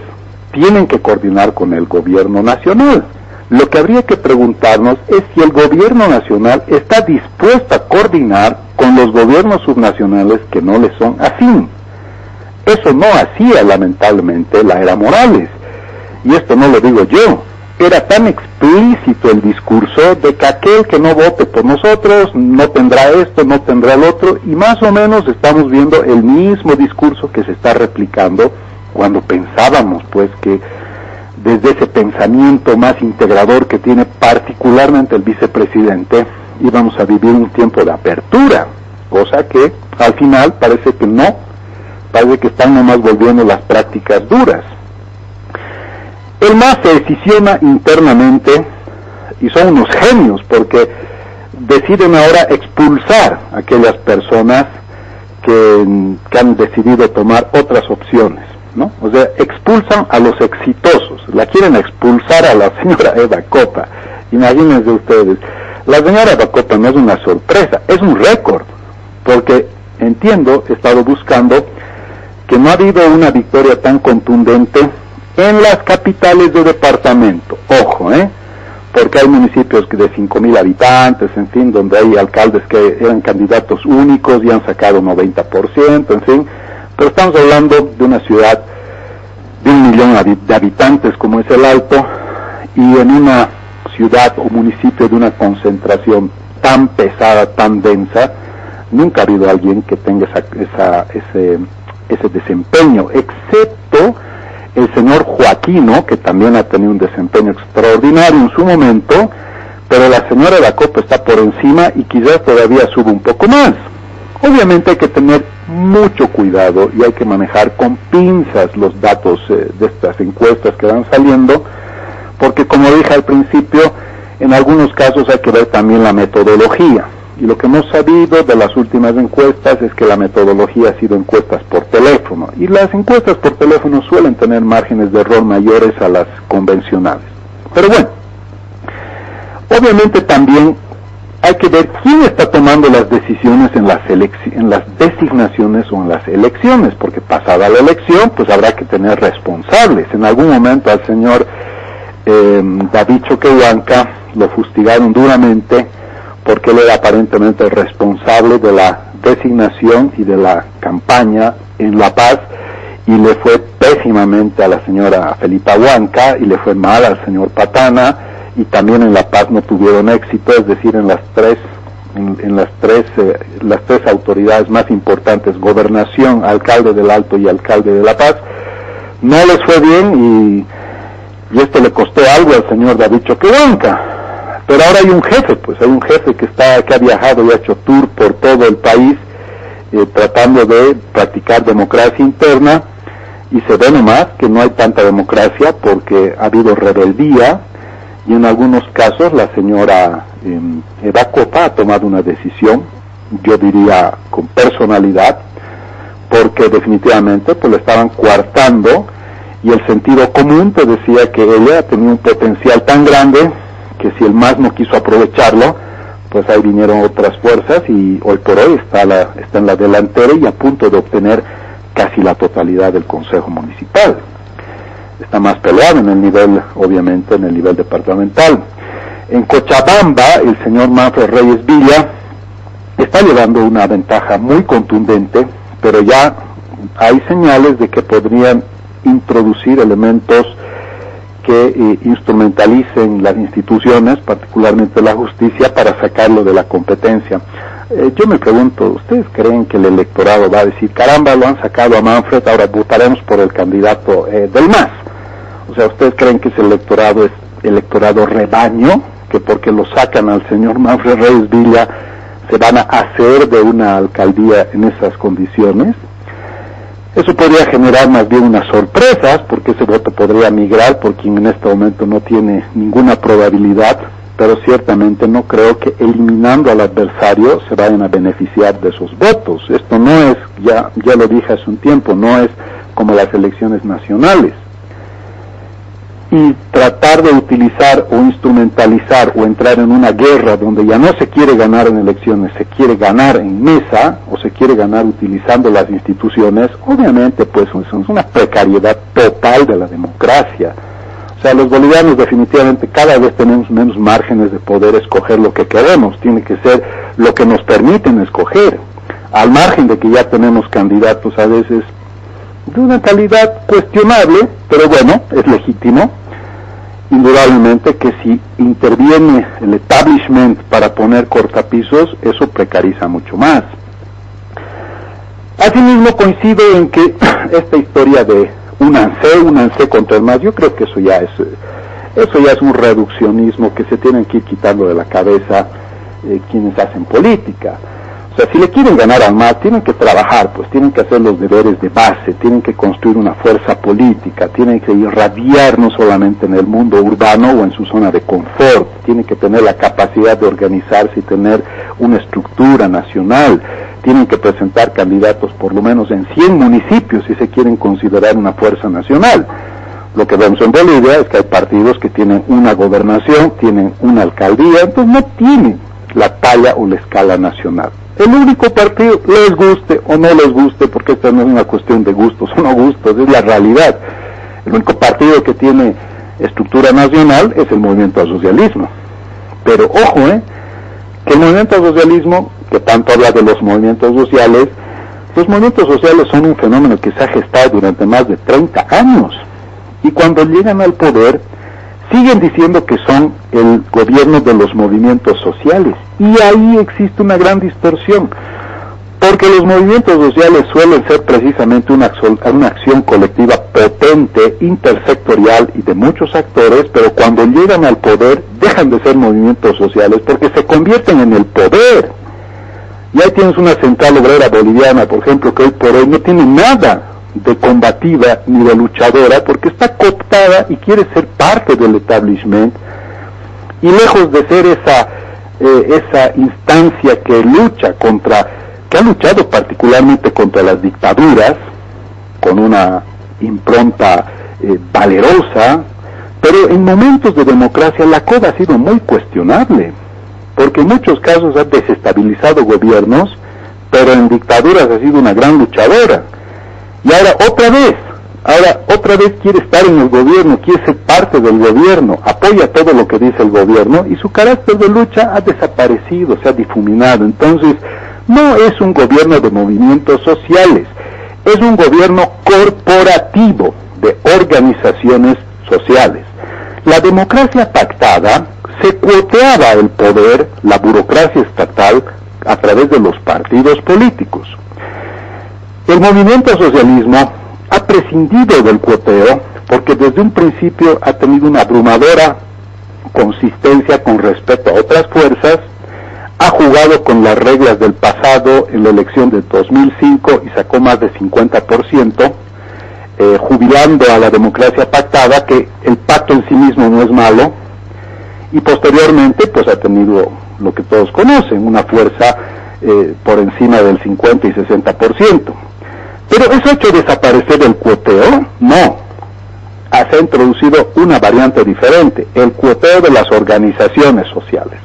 tienen que coordinar con el gobierno nacional. Lo que habría que preguntarnos es si el gobierno nacional está dispuesto a coordinar con los gobiernos subnacionales que no le son afín. Eso no hacía lamentablemente la era Morales. Y esto no lo digo yo. Era tan explícito el discurso de que aquel que no vote por nosotros no tendrá esto, no tendrá el otro, y más o menos estamos viendo el mismo discurso que se está replicando cuando pensábamos pues que desde ese pensamiento más integrador que tiene particularmente el vicepresidente íbamos a vivir un tiempo de apertura, cosa que al final parece que no, parece que están nomás volviendo las prácticas duras. El MAS se decisiona internamente y son unos genios porque deciden ahora expulsar a aquellas personas que han decidido tomar otras opciones, ¿no? O sea, expulsan a los exitosos, la quieren expulsar a la señora Eva Copa. Imagínense ustedes, la señora Eva Copa no es una sorpresa, es un récord, porque entiendo, he estado buscando, que no ha habido una victoria tan contundente en las capitales de departamento, ojo, porque hay municipios de 5,000 habitantes, en fin, donde hay alcaldes que eran candidatos únicos y han sacado 90%, en fin, pero estamos hablando de una ciudad de 1 millón de habitantes como es el Alto, y en una ciudad o municipio de una concentración tan pesada, tan densa, nunca ha habido alguien que tenga ese desempeño, excepto el señor Joaquino, que también ha tenido un desempeño extraordinario en su momento, pero la señora Eva Copa está por encima y quizás todavía sube un poco más. Obviamente hay que tener mucho cuidado y hay que manejar con pinzas los datos de estas encuestas que van saliendo, porque como dije al principio, en algunos casos hay que ver también la metodología. Y lo que hemos sabido de las últimas encuestas es que la metodología ha sido encuestas por teléfono. Y las encuestas por teléfono suelen tener márgenes de error mayores a las convencionales. Pero bueno, Obviamente también hay que ver quién está tomando las decisiones en las designaciones o en las elecciones, porque pasada la elección, pues habrá que tener responsables. En algún momento al señor David Choquehuanca lo fustigaron duramente porque él era aparentemente el responsable de la designación y de la campaña en La Paz, y le fue pésimamente a la señora Felipa Huanca y le fue mal al señor Patana, y también en La Paz no tuvieron éxito, es decir, en las tres autoridades más importantes, gobernación, alcalde del Alto y alcalde de La Paz, no les fue bien, y esto le costó algo al señor David Choquehuanca. Pero ahora hay un jefe, pues hay un jefe que ha viajado y ha hecho tour por todo el país, tratando de practicar democracia interna, y se ve nomás que no hay tanta democracia porque ha habido rebeldía, y en algunos casos la señora Eva Copa ha tomado una decisión, yo diría con personalidad, porque definitivamente pues le estaban coartando, y el sentido común te decía que ella tenía un potencial tan grande que si el MAS no quiso aprovecharlo, pues ahí vinieron otras fuerzas, y hoy por hoy está en la delantera y a punto de obtener casi la totalidad del Consejo Municipal. Está más peleado en el nivel, obviamente, en el nivel departamental. En Cochabamba, el señor Manfred Reyes Villa está llevando una ventaja muy contundente, pero ya hay señales de que podrían introducir elementos que instrumentalicen las instituciones, particularmente la justicia, para sacarlo de la competencia. Yo me pregunto, ¿ustedes creen que el electorado va a decir, caramba, lo han sacado a Manfred, ahora votaremos por el candidato del MAS? O sea, ¿ustedes creen que ese electorado es electorado rebaño, que porque lo sacan al señor Manfred Reyes Villa se van a hacer de una alcaldía en esas condiciones? Eso podría generar más bien unas sorpresas, porque ese voto podría migrar por quien en este momento no tiene ninguna probabilidad, pero ciertamente no creo que eliminando al adversario se vayan a beneficiar de esos votos. Esto no es, ya lo dije hace un tiempo, no es como las elecciones nacionales. Y tratar de utilizar o instrumentalizar o entrar en una guerra donde ya no se quiere ganar en elecciones, se quiere ganar en mesa o se quiere ganar utilizando las instituciones, obviamente pues es una precariedad total de la democracia. O sea, los bolivianos definitivamente cada vez tenemos menos márgenes de poder escoger lo que queremos, tiene que ser lo que nos permiten escoger, al margen de que ya tenemos candidatos a veces de una calidad cuestionable, pero bueno, es legítimo. Indudablemente que si interviene el establishment para poner cortapisos, eso precariza mucho más. Asimismo coincido en que esta historia de únanse contra el MAS, yo creo que eso ya es un reduccionismo que se tienen que ir quitando de la cabeza quienes hacen política. O sea, si le quieren ganar al MAS, tienen que trabajar, pues tienen que hacer los deberes de base, tienen que construir una fuerza política, tienen que irradiar no solamente en el mundo urbano o en su zona de confort, tienen que tener la capacidad de organizarse y tener una estructura nacional, tienen que presentar candidatos por lo menos en 100 municipios si se quieren considerar una fuerza nacional. Lo que vemos en Bolivia es que hay partidos que tienen una gobernación, tienen una alcaldía, entonces no tienen la talla o la escala nacional. El único partido, les guste o no les guste, porque esta no es una cuestión de gustos o no gustos, es la realidad. El único partido que tiene estructura nacional es el Movimiento al Socialismo. Pero ojo, que el Movimiento al Socialismo, que tanto habla de los movimientos sociales son un fenómeno que se ha gestado durante más de 30 años. Y cuando llegan al poder, siguen diciendo que son el gobierno de los movimientos sociales, y ahí existe una gran distorsión, porque los movimientos sociales suelen ser precisamente una acción colectiva potente, intersectorial y de muchos actores, pero cuando llegan al poder dejan de ser movimientos sociales porque se convierten en el poder. Y ahí tienes una central obrera boliviana, por ejemplo, que hoy por hoy no tiene nada de combativa ni de luchadora porque está cooptada y quiere ser parte del establishment, y lejos de ser esa instancia que ha luchado particularmente contra las dictaduras con una impronta valerosa, Pero en momentos de democracia la cosa ha sido muy cuestionable, porque en muchos casos ha desestabilizado gobiernos, pero en dictaduras ha sido una gran luchadora. Y ahora otra vez quiere estar en el gobierno, quiere ser parte del gobierno, apoya todo lo que dice el gobierno, y su carácter de lucha ha desaparecido, se ha difuminado. Entonces, no es un gobierno de movimientos sociales, es un gobierno corporativo de organizaciones sociales. La democracia pactada se cuoteaba el poder, la burocracia estatal, a través de los partidos políticos. El movimiento socialismo ha prescindido del cuoteo porque desde un principio ha tenido una abrumadora consistencia con respecto a otras fuerzas, ha jugado con las reglas del pasado en la elección de 2005 y sacó más de 50%, jubilando a la democracia pactada, que el pacto en sí mismo no es malo, y posteriormente pues ha tenido lo que todos conocen, una fuerza por encima del 50 y 60%. Pero ¿eso ha hecho desaparecer el cuoteo? No. Se ha introducido una variante diferente, el cuoteo de las organizaciones sociales.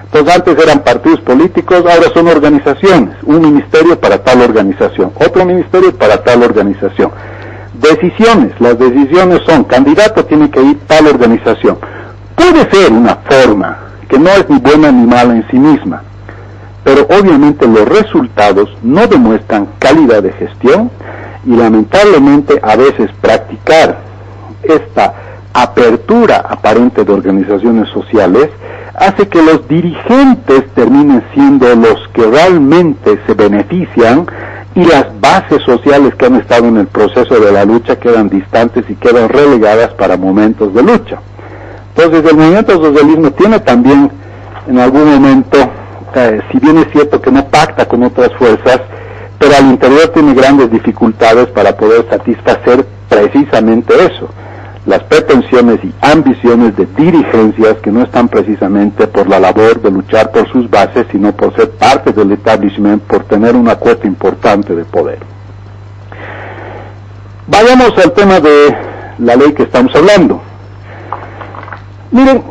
Entonces antes eran partidos políticos, ahora son organizaciones, un ministerio para tal organización, otro ministerio para tal organización. Decisiones, las decisiones son, candidato tiene que ir tal organización. Puede ser una forma que no es ni buena ni mala en sí misma, pero obviamente los resultados no demuestran calidad de gestión y lamentablemente a veces practicar esta apertura aparente de organizaciones sociales hace que los dirigentes terminen siendo los que realmente se benefician y las bases sociales que han estado en el proceso de la lucha quedan distantes y quedan relegadas para momentos de lucha. Entonces el movimiento socialismo tiene también en algún momento, si bien es cierto que no pacta con otras fuerzas, pero al interior tiene grandes dificultades para poder satisfacer precisamente eso, las pretensiones y ambiciones de dirigencias que no están precisamente por la labor de luchar por sus bases, sino por ser parte del establishment, por tener una cuota importante de poder. Vayamos al tema de la ley que estamos hablando. Miren,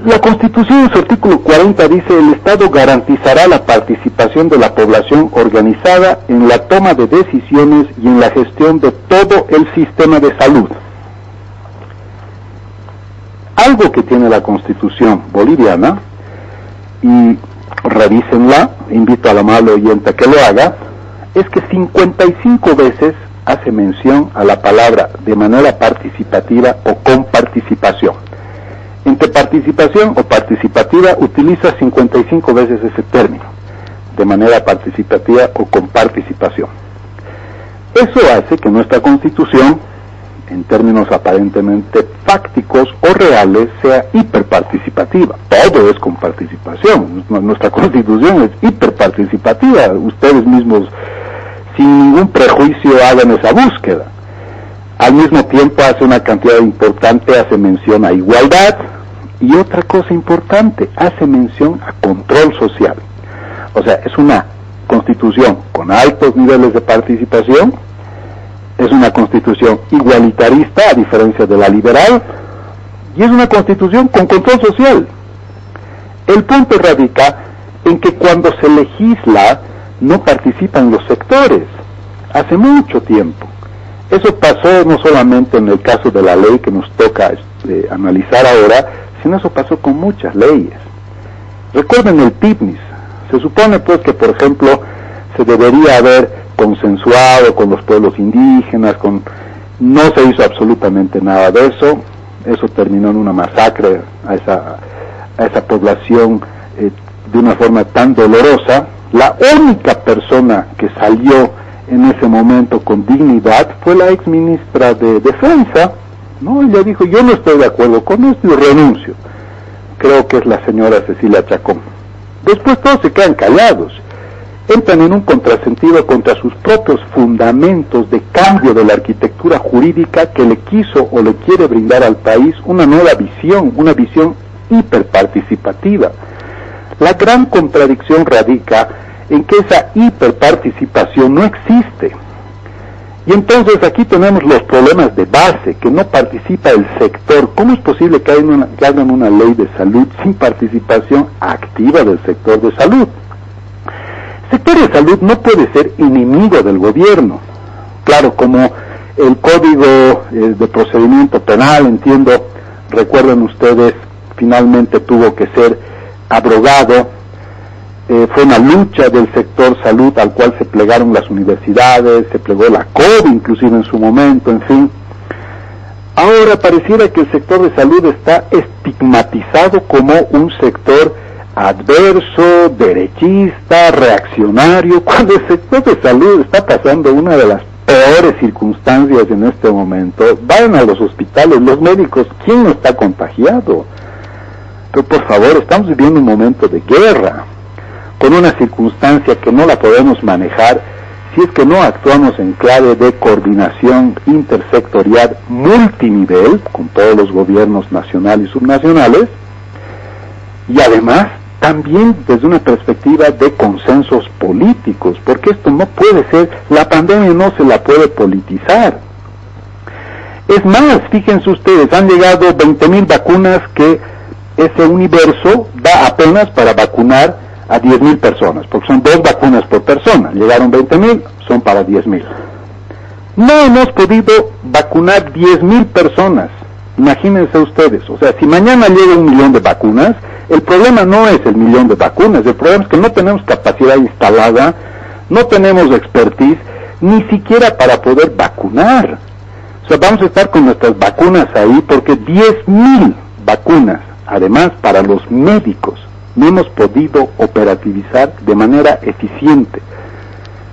la Constitución en su artículo 40 dice: el Estado garantizará la participación de la población organizada en la toma de decisiones y en la gestión de todo el sistema de salud. Algo que tiene la Constitución boliviana, y revísenla, invito al amable oyente a que lo haga, es que 55 veces hace mención a la palabra de manera participativa o con participación. Entre participación o participativa utiliza 55 veces ese término, de manera participativa o con participación. Eso hace que nuestra Constitución, en términos aparentemente fácticos o reales, sea hiperparticipativa. Todo es con participación. Nuestra Constitución es hiperparticipativa. Ustedes mismos, sin ningún prejuicio, hagan esa búsqueda. Al mismo tiempo hace una cantidad importante, hace mención a igualdad, y otra cosa importante, hace mención a control social. O sea, es una Constitución con altos niveles de participación, es una Constitución igualitarista, a diferencia de la liberal, y es una Constitución con control social. El punto radica en que cuando se legisla, no participan los sectores, hace mucho tiempo. Eso pasó no solamente en el caso de la ley que nos toca analizar ahora, sino eso pasó con muchas leyes. Recuerden el PIBNIS. Se supone pues que, por ejemplo, se debería haber consensuado con los pueblos indígenas, no se hizo absolutamente nada de eso. Eso terminó en una masacre a esa población de una forma tan dolorosa. La única persona que salió en ese momento con dignidad fue la ex ministra de Defensa, ¿no? Ella dijo: yo no estoy de acuerdo con esto y renuncio. Creo que es la señora Cecilia Chacón. Después todos se quedan callados, entran en un contrasentido contra sus propios fundamentos de cambio de la arquitectura jurídica que le quiso o le quiere brindar al país una nueva visión, una visión hiperparticipativa. La gran contradicción radica en que esa hiperparticipación no existe. Y entonces aquí tenemos los problemas de base, que no participa el sector. ¿Cómo es posible que hagan una ley de salud sin participación activa del sector de salud? El sector de salud no puede ser enemigo del gobierno. Claro, como el Código de Procedimiento Penal, entiendo, recuerdan ustedes, finalmente tuvo que ser abrogado. Fue una lucha del sector salud al cual se plegaron las universidades, se plegó la COVID inclusive en su momento, en fin. Ahora pareciera que el sector de salud está estigmatizado como un sector adverso, derechista, reaccionario, cuando el sector de salud está pasando una de las peores circunstancias en este momento. Vayan a los hospitales, los médicos, ¿quién no está contagiado? Pero por favor, estamos viviendo un momento de guerra, con una circunstancia que no la podemos manejar si es que no actuamos en clave de coordinación intersectorial multinivel, con todos los gobiernos nacionales y subnacionales, y además también desde una perspectiva de consensos políticos, porque esto no puede ser, la pandemia no se la puede politizar. Es más, fíjense ustedes, han llegado 20,000 vacunas que ese universo da apenas para vacunar a 10,000 personas, porque son 2 vacunas por persona. Llegaron 20,000, son para 10,000. No hemos podido vacunar 10,000 personas. Imagínense ustedes, o sea, si mañana llega 1,000,000 de vacunas, el problema no es el 1,000,000 de vacunas, el problema es que no tenemos capacidad instalada, no tenemos expertise, ni siquiera para poder vacunar. O sea, vamos a estar con nuestras vacunas ahí, porque 10,000 vacunas, además para los médicos, no hemos podido operativizar de manera eficiente.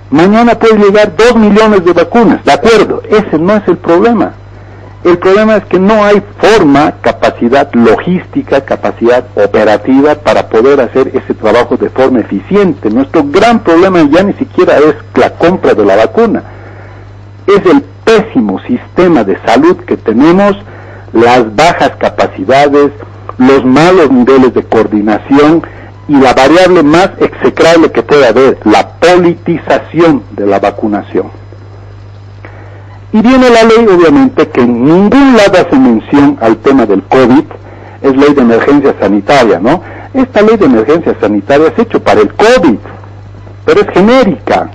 Mañana puede llegar 2 millones de vacunas, de acuerdo, ese no es el problema. El problema es que no hay forma, capacidad logística, capacidad operativa para poder hacer ese trabajo de forma eficiente. Nuestro gran problema ya ni siquiera es la compra de la vacuna, es el pésimo sistema de salud que tenemos, las bajas capacidades, los malos niveles de coordinación y la variable más execrable que puede haber, la politización de la vacunación. Y viene la ley, obviamente, que en ningún lado hace mención al tema del COVID, es ley de emergencia sanitaria, ¿no? Esta ley de emergencia sanitaria es hecha para el COVID, pero es genérica.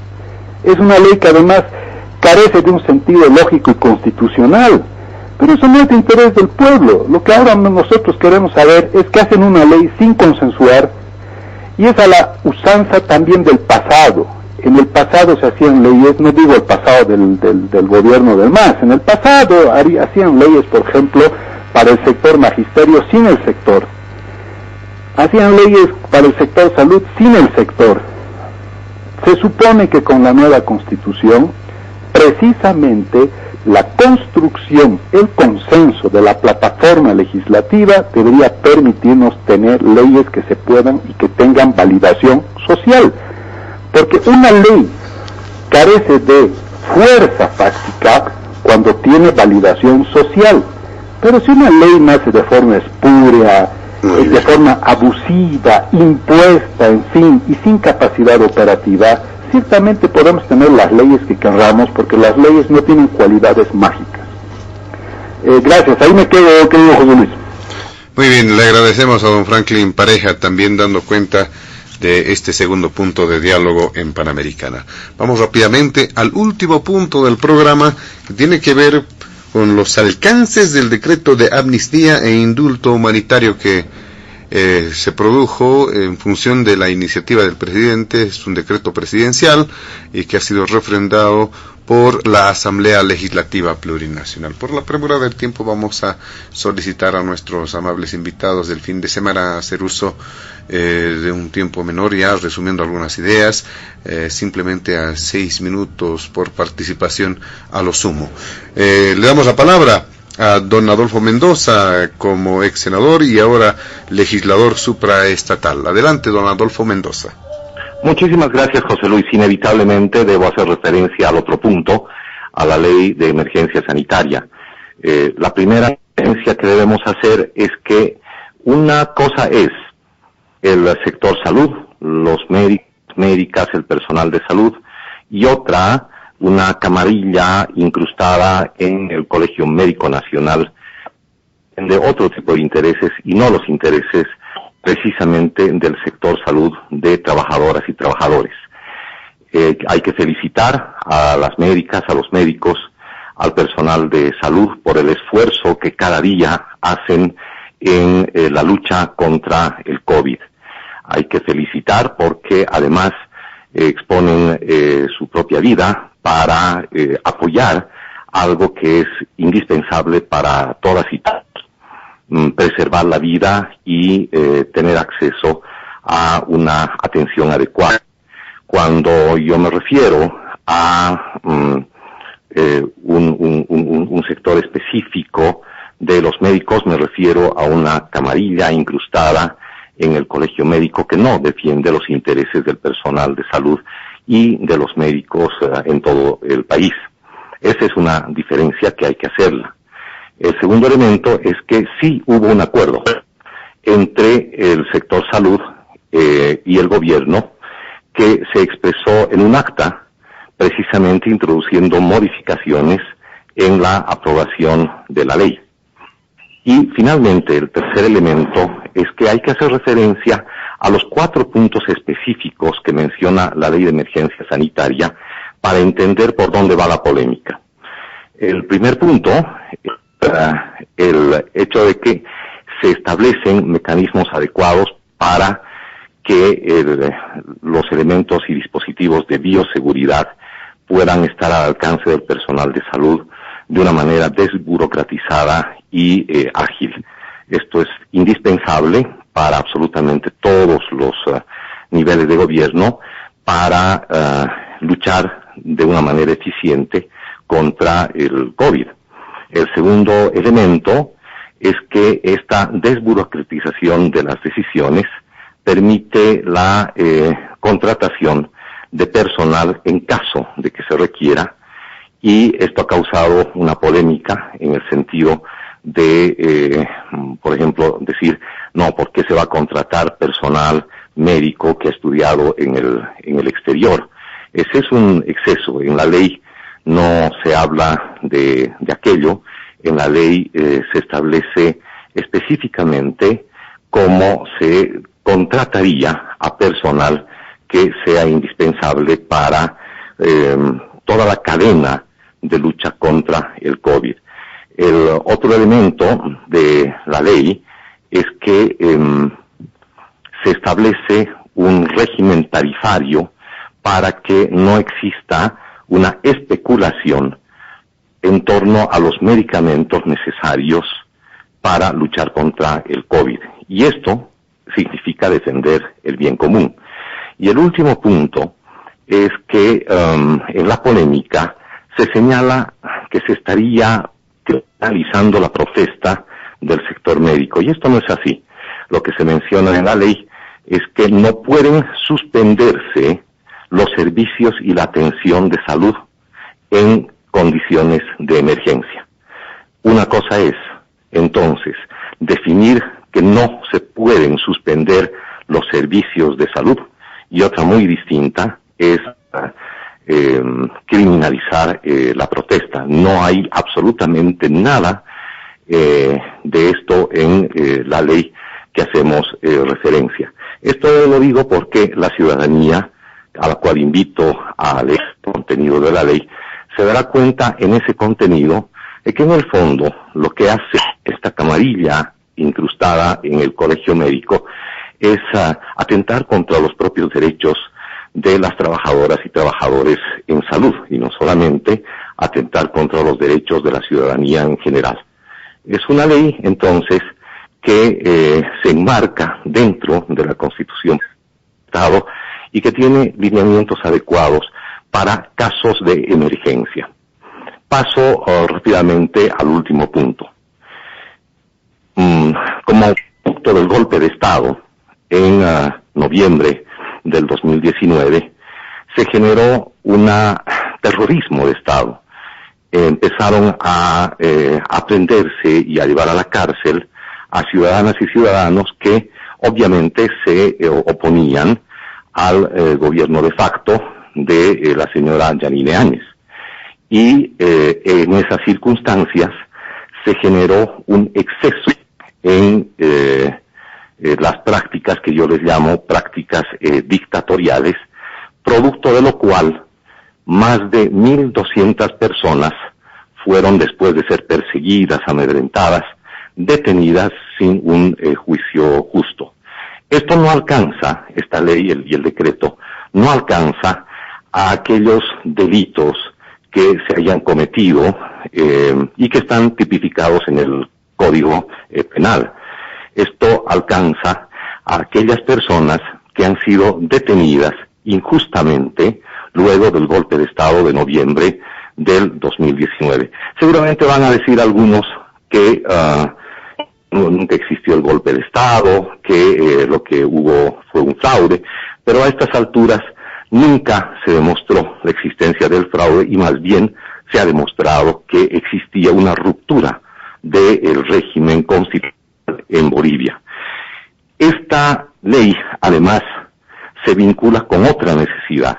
Es una ley que además carece de un sentido lógico y constitucional. Pero eso no es de interés del pueblo. Lo que ahora nosotros queremos saber es que hacen una ley sin consensuar, y es a la usanza también del pasado. En el pasado se hacían leyes, no digo el pasado del gobierno del MAS, en el pasado hacían leyes, por ejemplo, para el sector magisterio sin el sector. Hacían leyes para el sector salud sin el sector. Se supone que con la nueva constitución, precisamente la construcción, el consenso de la plataforma legislativa debería permitirnos tener leyes que se puedan y que tengan validación social. Porque una ley carece de fuerza fáctica cuando tiene validación social. Pero si una ley nace de forma espúrea, de forma abusiva, impuesta, en fin, y sin capacidad operativa, ciertamente podemos tener las leyes que querramos, porque las leyes no tienen cualidades mágicas. Gracias, ahí me quedo, querido José Luis. Muy bien, le agradecemos a don Franklin Pareja, también dando cuenta de este segundo punto de diálogo en Panamericana. Vamos rápidamente al último punto del programa, que tiene que ver con los alcances del decreto de amnistía e indulto humanitario que se produjo en función de la iniciativa del presidente. Es un decreto presidencial y que ha sido refrendado por la Asamblea Legislativa Plurinacional. Por la premura del tiempo vamos a solicitar a nuestros amables invitados del fin de semana a hacer uso de un tiempo menor, ya resumiendo algunas ideas, simplemente a 6 minutos por participación a lo sumo. Le damos la palabra a don Adolfo Mendoza como ex senador y ahora legislador supraestatal. Adelante, don Adolfo Mendoza. Muchísimas gracias, José Luis. Inevitablemente debo hacer referencia al otro punto, a la ley de emergencia sanitaria. La primera referencia que debemos hacer es que una cosa es el sector salud, los médicos, médicas, el personal de salud, y otra una camarilla incrustada en el Colegio Médico Nacional de otro tipo de intereses y no los intereses precisamente del sector salud de trabajadoras y trabajadores. Hay que felicitar a las médicas, a los médicos, al personal de salud por el esfuerzo que cada día hacen en la lucha contra el COVID. Hay que felicitar porque además exponen su propia vida para apoyar algo que es indispensable para todas y todos, preservar la vida y tener acceso a una atención adecuada. Cuando yo me refiero a un sector específico de los médicos, me refiero a una camarilla incrustada en el colegio médico que no defiende los intereses del personal de salud y de los médicos en todo el país. Esa es una diferencia que hay que hacerla. El segundo elemento es que sí hubo un acuerdo entre el sector salud y el gobierno que se expresó en un acta, precisamente introduciendo modificaciones en la aprobación de la ley. Y finalmente, el tercer elemento es que hay que hacer referencia a los 4 puntos específicos que menciona la Ley de Emergencia Sanitaria para entender por dónde va la polémica. El primer punto, el hecho de que se establecen mecanismos adecuados para que los elementos y dispositivos de bioseguridad puedan estar al alcance del personal de salud de una manera desburocratizada y ágil. Esto es indispensable para absolutamente todos los niveles de gobierno para luchar de una manera eficiente contra el COVID. El segundo elemento es que esta desburocratización de las decisiones permite la contratación de personal en caso de que se requiera, y esto ha causado una polémica en el sentido de, por ejemplo, decir, no, ¿por qué se va a contratar personal médico que ha estudiado en el exterior? Ese es un exceso. En la ley no se habla de aquello. En la ley se establece específicamente cómo se contrataría a personal que sea indispensable para toda la cadena de lucha contra el COVID. El otro elemento de la ley es que se establece un régimen tarifario para que no exista una especulación en torno a los medicamentos necesarios para luchar contra el COVID. Y esto significa defender el bien común. Y el último punto es que en la polémica se señala que se estaría criminalizando la protesta del sector médico, y esto no es así. Lo que se menciona en la ley es que no pueden suspenderse los servicios y la atención de salud en condiciones de emergencia. Una cosa es, entonces, definir que no se pueden suspender los servicios de salud, y otra muy distinta es criminalizar la protesta. No hay absolutamente nada de esto en la ley que hacemos referencia. Esto lo digo porque la ciudadanía, a la cual invito a leer el contenido de la ley, se dará cuenta en ese contenido de que en el fondo lo que hace esta camarilla incrustada en el colegio médico es atentar contra los propios derechos de las trabajadoras y trabajadores en salud, y no solamente atentar contra los derechos de la ciudadanía en general. Es una ley, entonces, que se enmarca dentro de la Constitución del Estado y que tiene lineamientos adecuados para casos de emergencia. Paso rápidamente al último punto. Como producto del golpe de Estado, en noviembre del 2019, se generó un terrorismo de Estado. Empezaron a aprenderse y a llevar a la cárcel a ciudadanas y ciudadanos que obviamente se oponían al gobierno de facto de la señora Yanine Áñez. y en esas circunstancias se generó un exceso en las prácticas que yo les llamo prácticas dictatoriales, producto de lo cual más de 1.200 personas fueron, después de ser perseguidas, amedrentadas, detenidas sin un juicio justo. Esto no alcanza, esta ley y el decreto, no alcanza a aquellos delitos que se hayan cometido y que están tipificados en el Código Penal. Esto alcanza a aquellas personas que han sido detenidas injustamente luego del golpe de Estado de noviembre del 2019. Seguramente van a decir algunos que nunca existió el golpe de Estado, que lo que hubo fue un fraude, pero a estas alturas nunca se demostró la existencia del fraude y más bien se ha demostrado que existía una ruptura del régimen constitucional en Bolivia. Esta ley, además, se vincula con otra necesidad,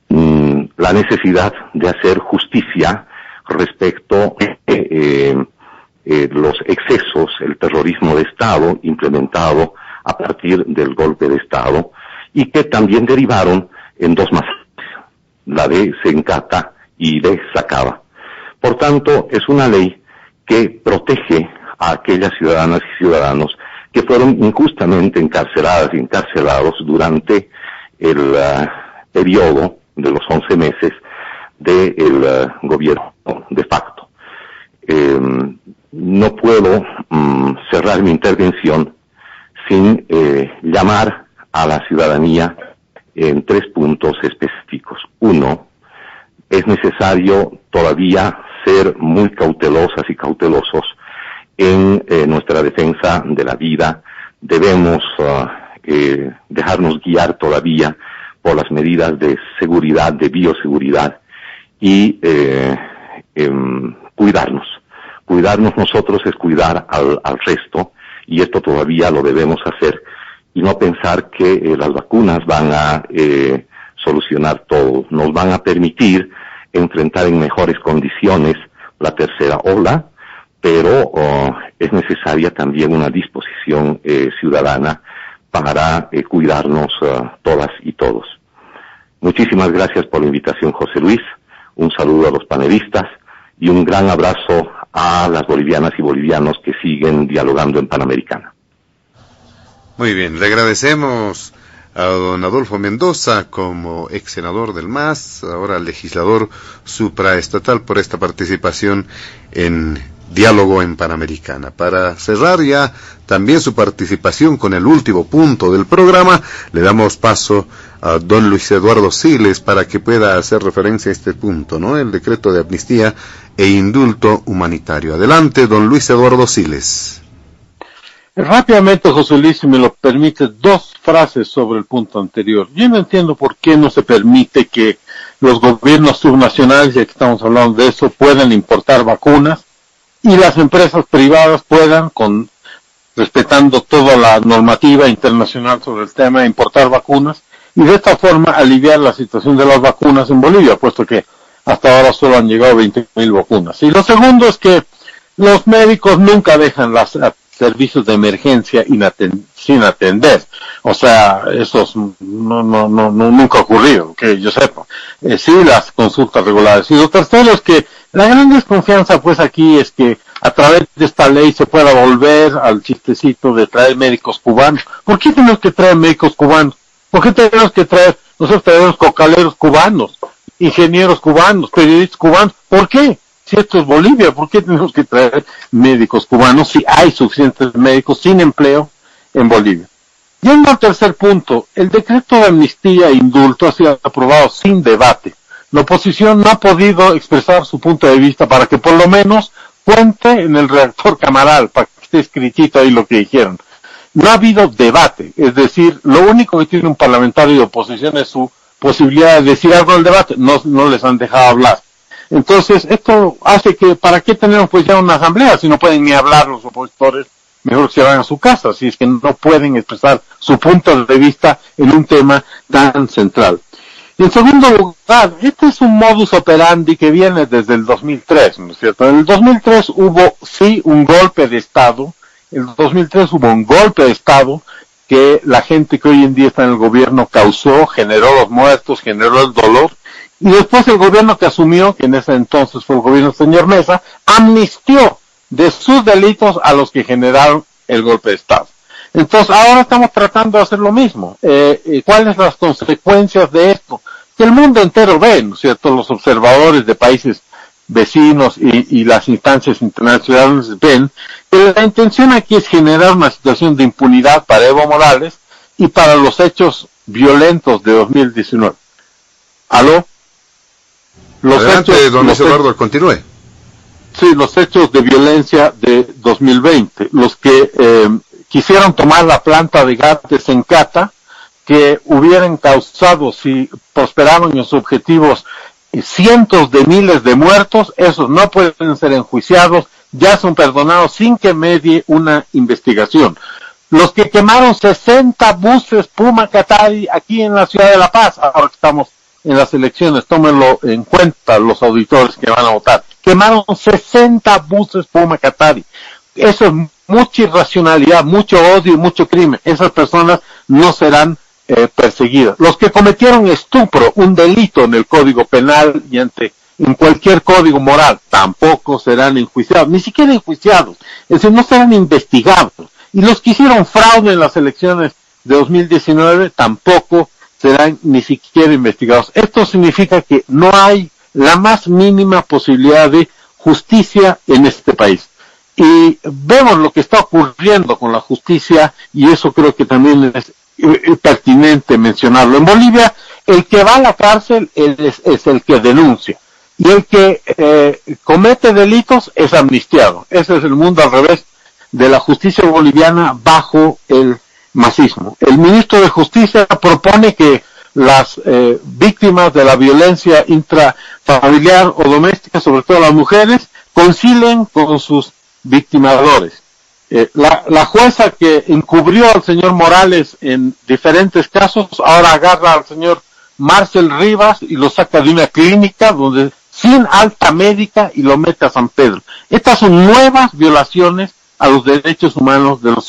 la necesidad de hacer justicia respecto a los excesos, el terrorismo de Estado implementado a partir del golpe de Estado y que también derivaron en dos masacres, la de Sencata y de Sacaba. Por tanto, es una ley que protege a aquellas ciudadanas y ciudadanos que fueron injustamente encarceladas y encarcelados durante el periodo de los 11 meses del gobierno de facto. No puedo cerrar mi intervención sin llamar a la ciudadanía en 3 puntos específicos. 1, es necesario todavía ser muy cautelosas y cautelosos en nuestra defensa de la vida. Debemos dejarnos guiar todavía por las medidas de seguridad, de bioseguridad y cuidarnos. Cuidarnos nosotros es cuidar al resto, y esto todavía lo debemos hacer, y no pensar que las vacunas van a solucionar todo. Nos van a permitir enfrentar en mejores condiciones la tercera ola, pero es necesaria también una disposición ciudadana para cuidarnos todas y todos. Muchísimas gracias por la invitación, José Luis. Un saludo a los panelistas y un gran abrazo a las bolivianas y bolivianos que siguen dialogando en Panamericana. Muy bien, le agradecemos a don Adolfo Mendoza como ex senador del MAS, ahora legislador supraestatal, por esta participación en Diálogo en Panamericana. Para cerrar ya también su participación con el último punto del programa, le damos paso a don Luis Eduardo Siles para que pueda hacer referencia a este punto, ¿no? El decreto de amnistía e indulto humanitario. Adelante, don Luis Eduardo Siles. Rápidamente, José Luis, si me lo permite, 2 frases sobre el punto anterior. Yo no entiendo por qué no se permite que los gobiernos subnacionales, ya que estamos hablando de eso, puedan importar vacunas y las empresas privadas puedan, respetando toda la normativa internacional sobre el tema, importar vacunas y de esta forma aliviar la situación de las vacunas en Bolivia, puesto que hasta ahora solo han llegado 20,000 vacunas. Y lo segundo es que los médicos nunca dejan los servicios de emergencia sin atender. O sea, eso nunca ha ocurrido, que yo sepa. Sí, las consultas regulares. Y lo tercero es que la gran desconfianza pues aquí es que a través de esta ley se pueda volver al chistecito de traer médicos cubanos. ¿Por qué tenemos que traer médicos cubanos? ¿Por qué tenemos que traer, nosotros tenemos cocaleros cubanos, ingenieros cubanos, periodistas cubanos? ¿Por qué? Si esto es Bolivia, ¿por qué tenemos que traer médicos cubanos si hay suficientes médicos sin empleo en Bolivia? Yendo al tercer punto, el decreto de amnistía e indulto ha sido aprobado sin debate. La oposición no ha podido expresar su punto de vista para que por lo menos cuente en el redactor camaral, para que esté escritito ahí lo que dijeron. No ha habido debate, es decir, lo único que tiene un parlamentario de oposición es su posibilidad de decir algo en el debate, no les han dejado hablar. Entonces, esto hace que, ¿para qué tenemos pues ya una asamblea si no pueden ni hablar los opositores? Mejor que se vayan a su casa, si es que no pueden expresar su punto de vista en un tema tan central. Y en segundo lugar, este es un modus operandi que viene desde el 2003, ¿no es cierto? En el 2003 hubo, sí, un golpe de Estado. En el 2003 hubo un golpe de Estado que la gente que hoy en día está en el gobierno causó, generó los muertos, generó el dolor. Y después el gobierno que asumió, que en ese entonces fue el gobierno del señor Mesa, amnistió de sus delitos a los que generaron el golpe de Estado. Entonces ahora estamos tratando de hacer lo mismo. ¿Cuáles son las consecuencias de esto? Que el mundo entero ve, ¿no es cierto? Los observadores de países vecinos y las instancias internacionales ven que la intención aquí es generar una situación de impunidad para Evo Morales y para los hechos violentos de 2019. ¿Aló? Adelante, don Luis Eduardo, continúe. Sí, los hechos de violencia de 2020, los que quisieron tomar la planta de gas de Sencata, que hubieran causado, si prosperaron en sus objetivos, cientos de miles de muertos, esos no pueden ser enjuiciados, ya son perdonados sin que medie una investigación. Los que quemaron 60 buses Puma Qatari aquí en la ciudad de La Paz, ahora que estamos en las elecciones, tómenlo en cuenta los auditores que van a votar, quemaron 60 buses Puma Qatari. Eso es mucha irracionalidad, mucho odio y mucho crimen. Esas personas no serán perseguidas. Los que cometieron estupro, un delito en el Código Penal y en cualquier código moral, tampoco serán enjuiciados, ni siquiera enjuiciados, es decir, no serán investigados. Y los que hicieron fraude en las elecciones de 2019 tampoco serán ni siquiera investigados. Esto significa que no hay la más mínima posibilidad de justicia en este país. Y vemos lo que está ocurriendo con la justicia, y eso creo que también es pertinente mencionarlo. En Bolivia, el que va a la cárcel es el que denuncia, y el que comete delitos es amnistiado. Ese es el mundo al revés de la justicia boliviana bajo el masismo. El ministro de Justicia propone que las víctimas de la violencia intrafamiliar o doméstica, sobre todo las mujeres, concilien con sus victimadores. La jueza que encubrió al señor Morales en diferentes casos, ahora agarra al señor Marcel Rivas y lo saca de una clínica donde sin alta médica y lo mete a San Pedro. Estas son nuevas violaciones a los derechos humanos de los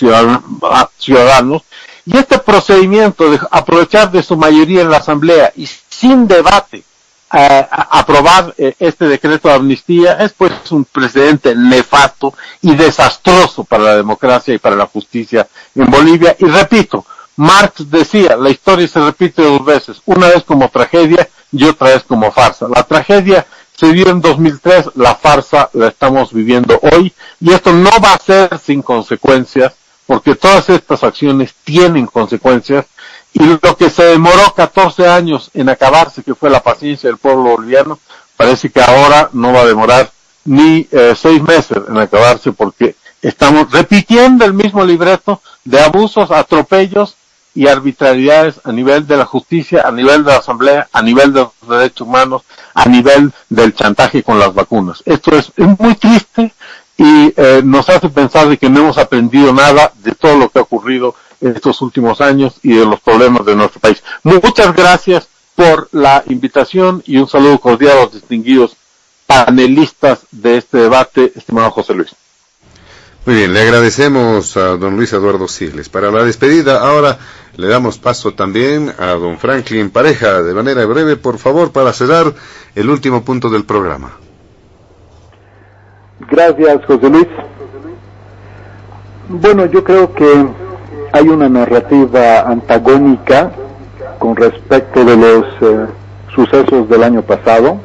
ciudadanos, y este procedimiento de aprovechar de su mayoría en la Asamblea y sin debate aprobar este decreto de amnistía es pues un precedente nefasto y desastroso para la democracia y para la justicia en Bolivia. Y repito, Marx decía, la historia se repite dos veces, una vez como tragedia y otra vez como farsa. La tragedia se dio en 2003, la farsa la estamos viviendo hoy, y esto no va a ser sin consecuencias, porque todas estas acciones tienen consecuencias, y lo que se demoró 14 años en acabarse, que fue la paciencia del pueblo boliviano, parece que ahora no va a demorar ni 6 meses en acabarse, porque estamos repitiendo el mismo libreto de abusos, atropellos y arbitrariedades a nivel de la justicia, a nivel de la Asamblea, a nivel de los derechos humanos, a nivel del chantaje con las vacunas. Esto es muy triste y nos hace pensar de que no hemos aprendido nada de todo lo que ha ocurrido en estos últimos años y de los problemas de nuestro país. Muchas gracias por la invitación y un saludo cordial a los distinguidos panelistas de este debate, estimado José Luis. Muy bien, le agradecemos a don Luis Eduardo Siles. Para la despedida, ahora le damos paso también a don Franklin Pareja, de manera breve, por favor, para cerrar el último punto del programa. Gracias, José Luis. Bueno, yo creo que hay una narrativa antagónica con respecto de los sucesos del año pasado.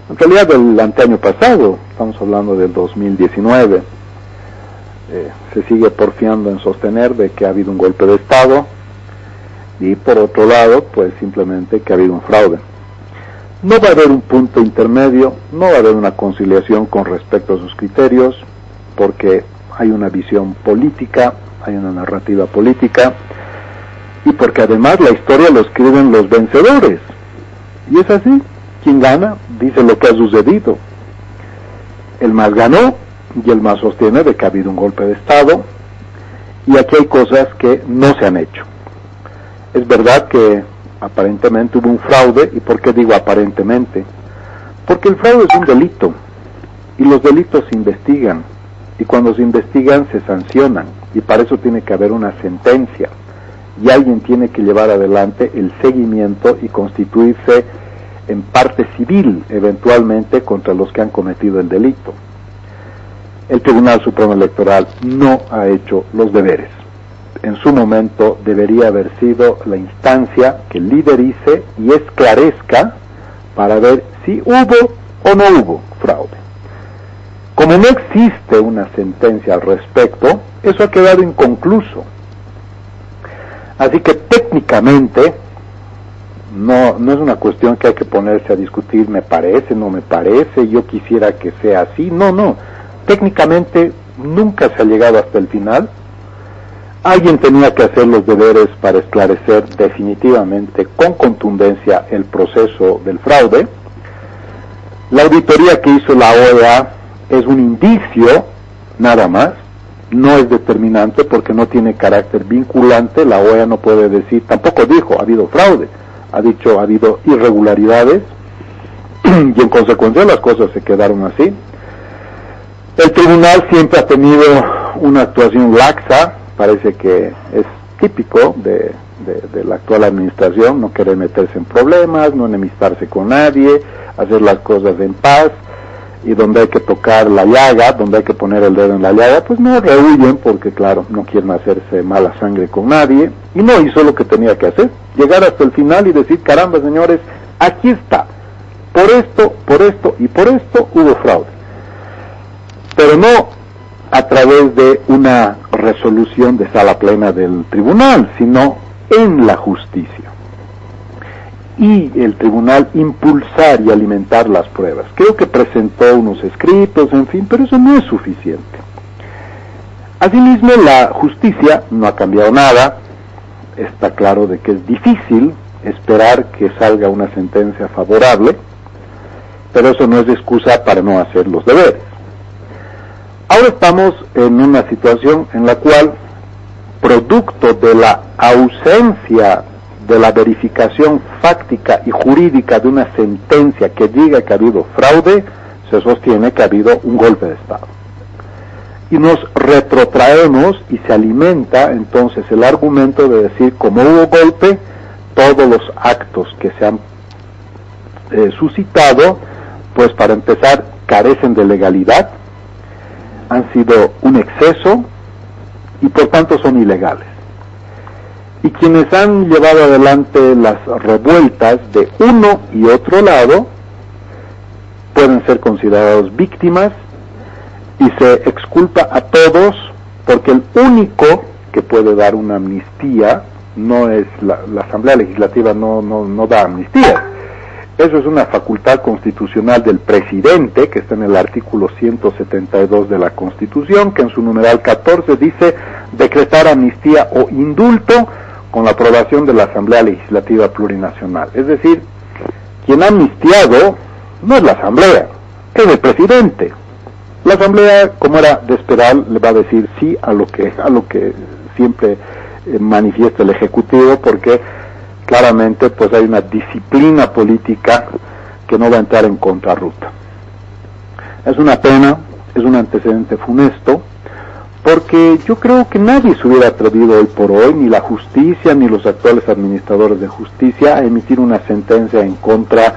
En realidad del anteaño pasado, estamos hablando del 2019. Se sigue porfiando en sostener de que ha habido un golpe de Estado, y por otro lado, pues simplemente que ha habido un fraude. No va a haber un punto intermedio, no va a haber una conciliación con respecto a sus criterios, porque hay una visión política, hay una narrativa política, y porque además la historia lo escriben los vencedores. Y es así, quien gana dice lo que ha sucedido. El MAS ganó, y el MAS sostiene de que ha habido un golpe de Estado, y aquí hay cosas que no se han hecho. Es verdad que aparentemente hubo un fraude. ¿Y por qué digo aparentemente? Porque el fraude es un delito, y los delitos se investigan, y cuando se investigan se sancionan, y para eso tiene que haber una sentencia, y alguien tiene que llevar adelante el seguimiento y constituirse en parte civil, eventualmente, contra los que han cometido el delito. El Tribunal Supremo Electoral no ha hecho los deberes. En su momento debería haber sido la instancia que liderice y esclarezca para ver si hubo o no hubo fraude. Como no existe una sentencia al respecto, eso ha quedado inconcluso. Así que técnicamente no es una cuestión que hay que ponerse a discutir, me parece, no me parece, yo quisiera que sea así. No. Técnicamente nunca se ha llegado hasta el final. Alguien tenía que hacer los deberes para esclarecer definitivamente, con contundencia, el proceso del fraude. La auditoría que hizo la OEA es un indicio, nada más, no es determinante porque no tiene carácter vinculante. La OEA no puede decir, tampoco dijo, ha habido fraude, ha dicho, ha habido irregularidades, y en consecuencia las cosas se quedaron así. El tribunal siempre ha tenido una actuación laxa, parece que es típico de la actual administración, no querer meterse en problemas, no enemistarse con nadie, hacer las cosas en paz, y donde hay que tocar la llaga, donde hay que poner el dedo en la llaga, pues no rehuyen, porque claro, no quieren hacerse mala sangre con nadie, y no hizo lo que tenía que hacer, llegar hasta el final y decir, caramba señores, aquí está, por esto y por esto hubo fraude. Pero no a través de una resolución de sala plena del tribunal, sino en la justicia. Y el tribunal impulsar y alimentar las pruebas. Creo que presentó unos escritos, en fin, pero eso no es suficiente. Asimismo, la justicia no ha cambiado nada. Está claro de que es difícil esperar que salga una sentencia favorable, pero eso no es excusa para no hacer los deberes. Ahora estamos en una situación en la cual, producto de la ausencia de la verificación fáctica y jurídica de una sentencia que diga que ha habido fraude, se sostiene que ha habido un golpe de Estado. Y nos retrotraemos y se alimenta entonces el argumento de decir, como hubo golpe, todos los actos que se han suscitado, pues para empezar, carecen de legalidad, han sido un exceso y por tanto son ilegales. Y quienes han llevado adelante las revueltas de uno y otro lado pueden ser considerados víctimas y se exculpa a todos, porque el único que puede dar una amnistía no es la Asamblea Legislativa, no da amnistía. Eso es una facultad constitucional del presidente, que está en el artículo 172 de la Constitución, que en su numeral 14 dice decretar amnistía o indulto con la aprobación de la Asamblea Legislativa Plurinacional. Es decir, quien ha amnistiado no es la Asamblea, es el presidente. La Asamblea, como era de esperar, le va a decir sí a lo que siempre manifiesta el Ejecutivo, porque claramente pues hay una disciplina política que no va a entrar en contrarruta. Es una pena, es un antecedente funesto, porque yo creo que nadie se hubiera atrevido hoy por hoy, ni la justicia, ni los actuales administradores de justicia, a emitir una sentencia en contra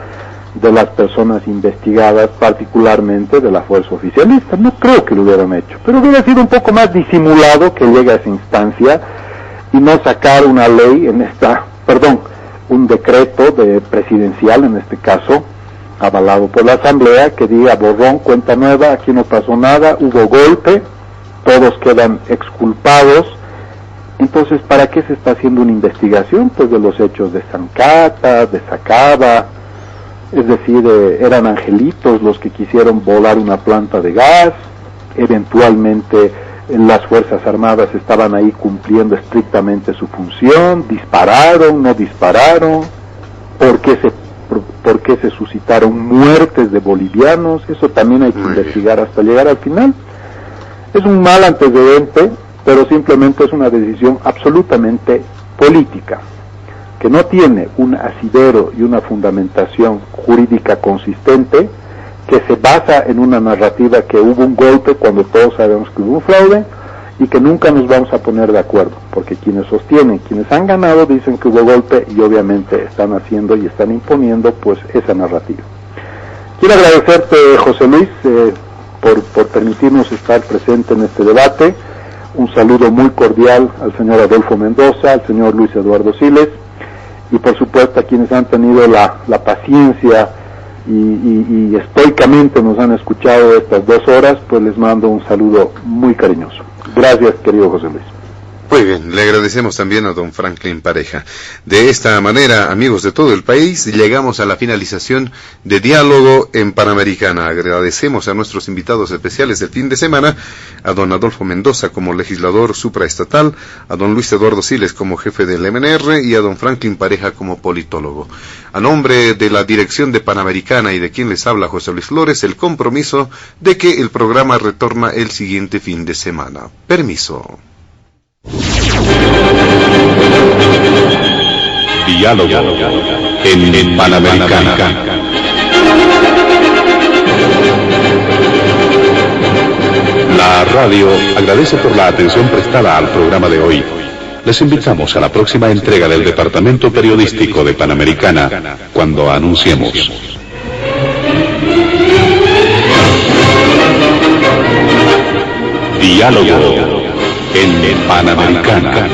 de las personas investigadas, particularmente de la fuerza oficialista. No creo que lo hubieran hecho, pero hubiera sido un poco más disimulado que llegue a esa instancia y no sacar una ley un decreto presidencial, en este caso, avalado por la Asamblea, que diga borrón, cuenta nueva, aquí no pasó nada, hubo golpe, todos quedan exculpados. Entonces, ¿para qué se está haciendo una investigación? Pues de los hechos de Zancata, de Sacaba, es decir, eran angelitos los que quisieron volar una planta de gas, eventualmente las Fuerzas Armadas estaban ahí cumpliendo estrictamente su función, dispararon, no dispararon, ¿por qué se suscitaron muertes de bolivianos? Eso también hay que investigar hasta llegar al final. Es un mal antecedente, pero simplemente es una decisión absolutamente política. que no tiene un asidero y una fundamentación jurídica consistente, que se basa en una narrativa que hubo un golpe cuando todos sabemos que hubo un fraude, y que nunca nos vamos a poner de acuerdo, porque quienes sostienen, quienes han ganado, dicen que hubo golpe y obviamente están haciendo y están imponiendo pues esa narrativa. Quiero agradecerte, José Luis, por permitirnos estar presente en este debate. Un saludo muy cordial al señor Adolfo Mendoza, al señor Luis Eduardo Siles, y por supuesto a quienes han tenido la paciencia y estoicamente nos han escuchado estas 2 horas, pues les mando un saludo muy cariñoso. Gracias, querido José Luis. Muy bien, le agradecemos también a don Franklin Pareja. De esta manera, amigos de todo el país, llegamos a la finalización de Diálogo en Panamericana. Agradecemos a nuestros invitados especiales del fin de semana, a don Adolfo Mendoza como legislador supraestatal, a don Luis Eduardo Siles como jefe del MNR y a don Franklin Pareja como politólogo. A nombre de la dirección de Panamericana y de quien les habla José Luis Flores, el compromiso de que el programa retorna el siguiente fin de semana. Permiso. Diálogo en Panamericana. La radio agradece por la atención prestada al programa de hoy. Les invitamos a la próxima entrega del Departamento Periodístico de Panamericana, cuando anunciemos. Diálogo en Panamericana.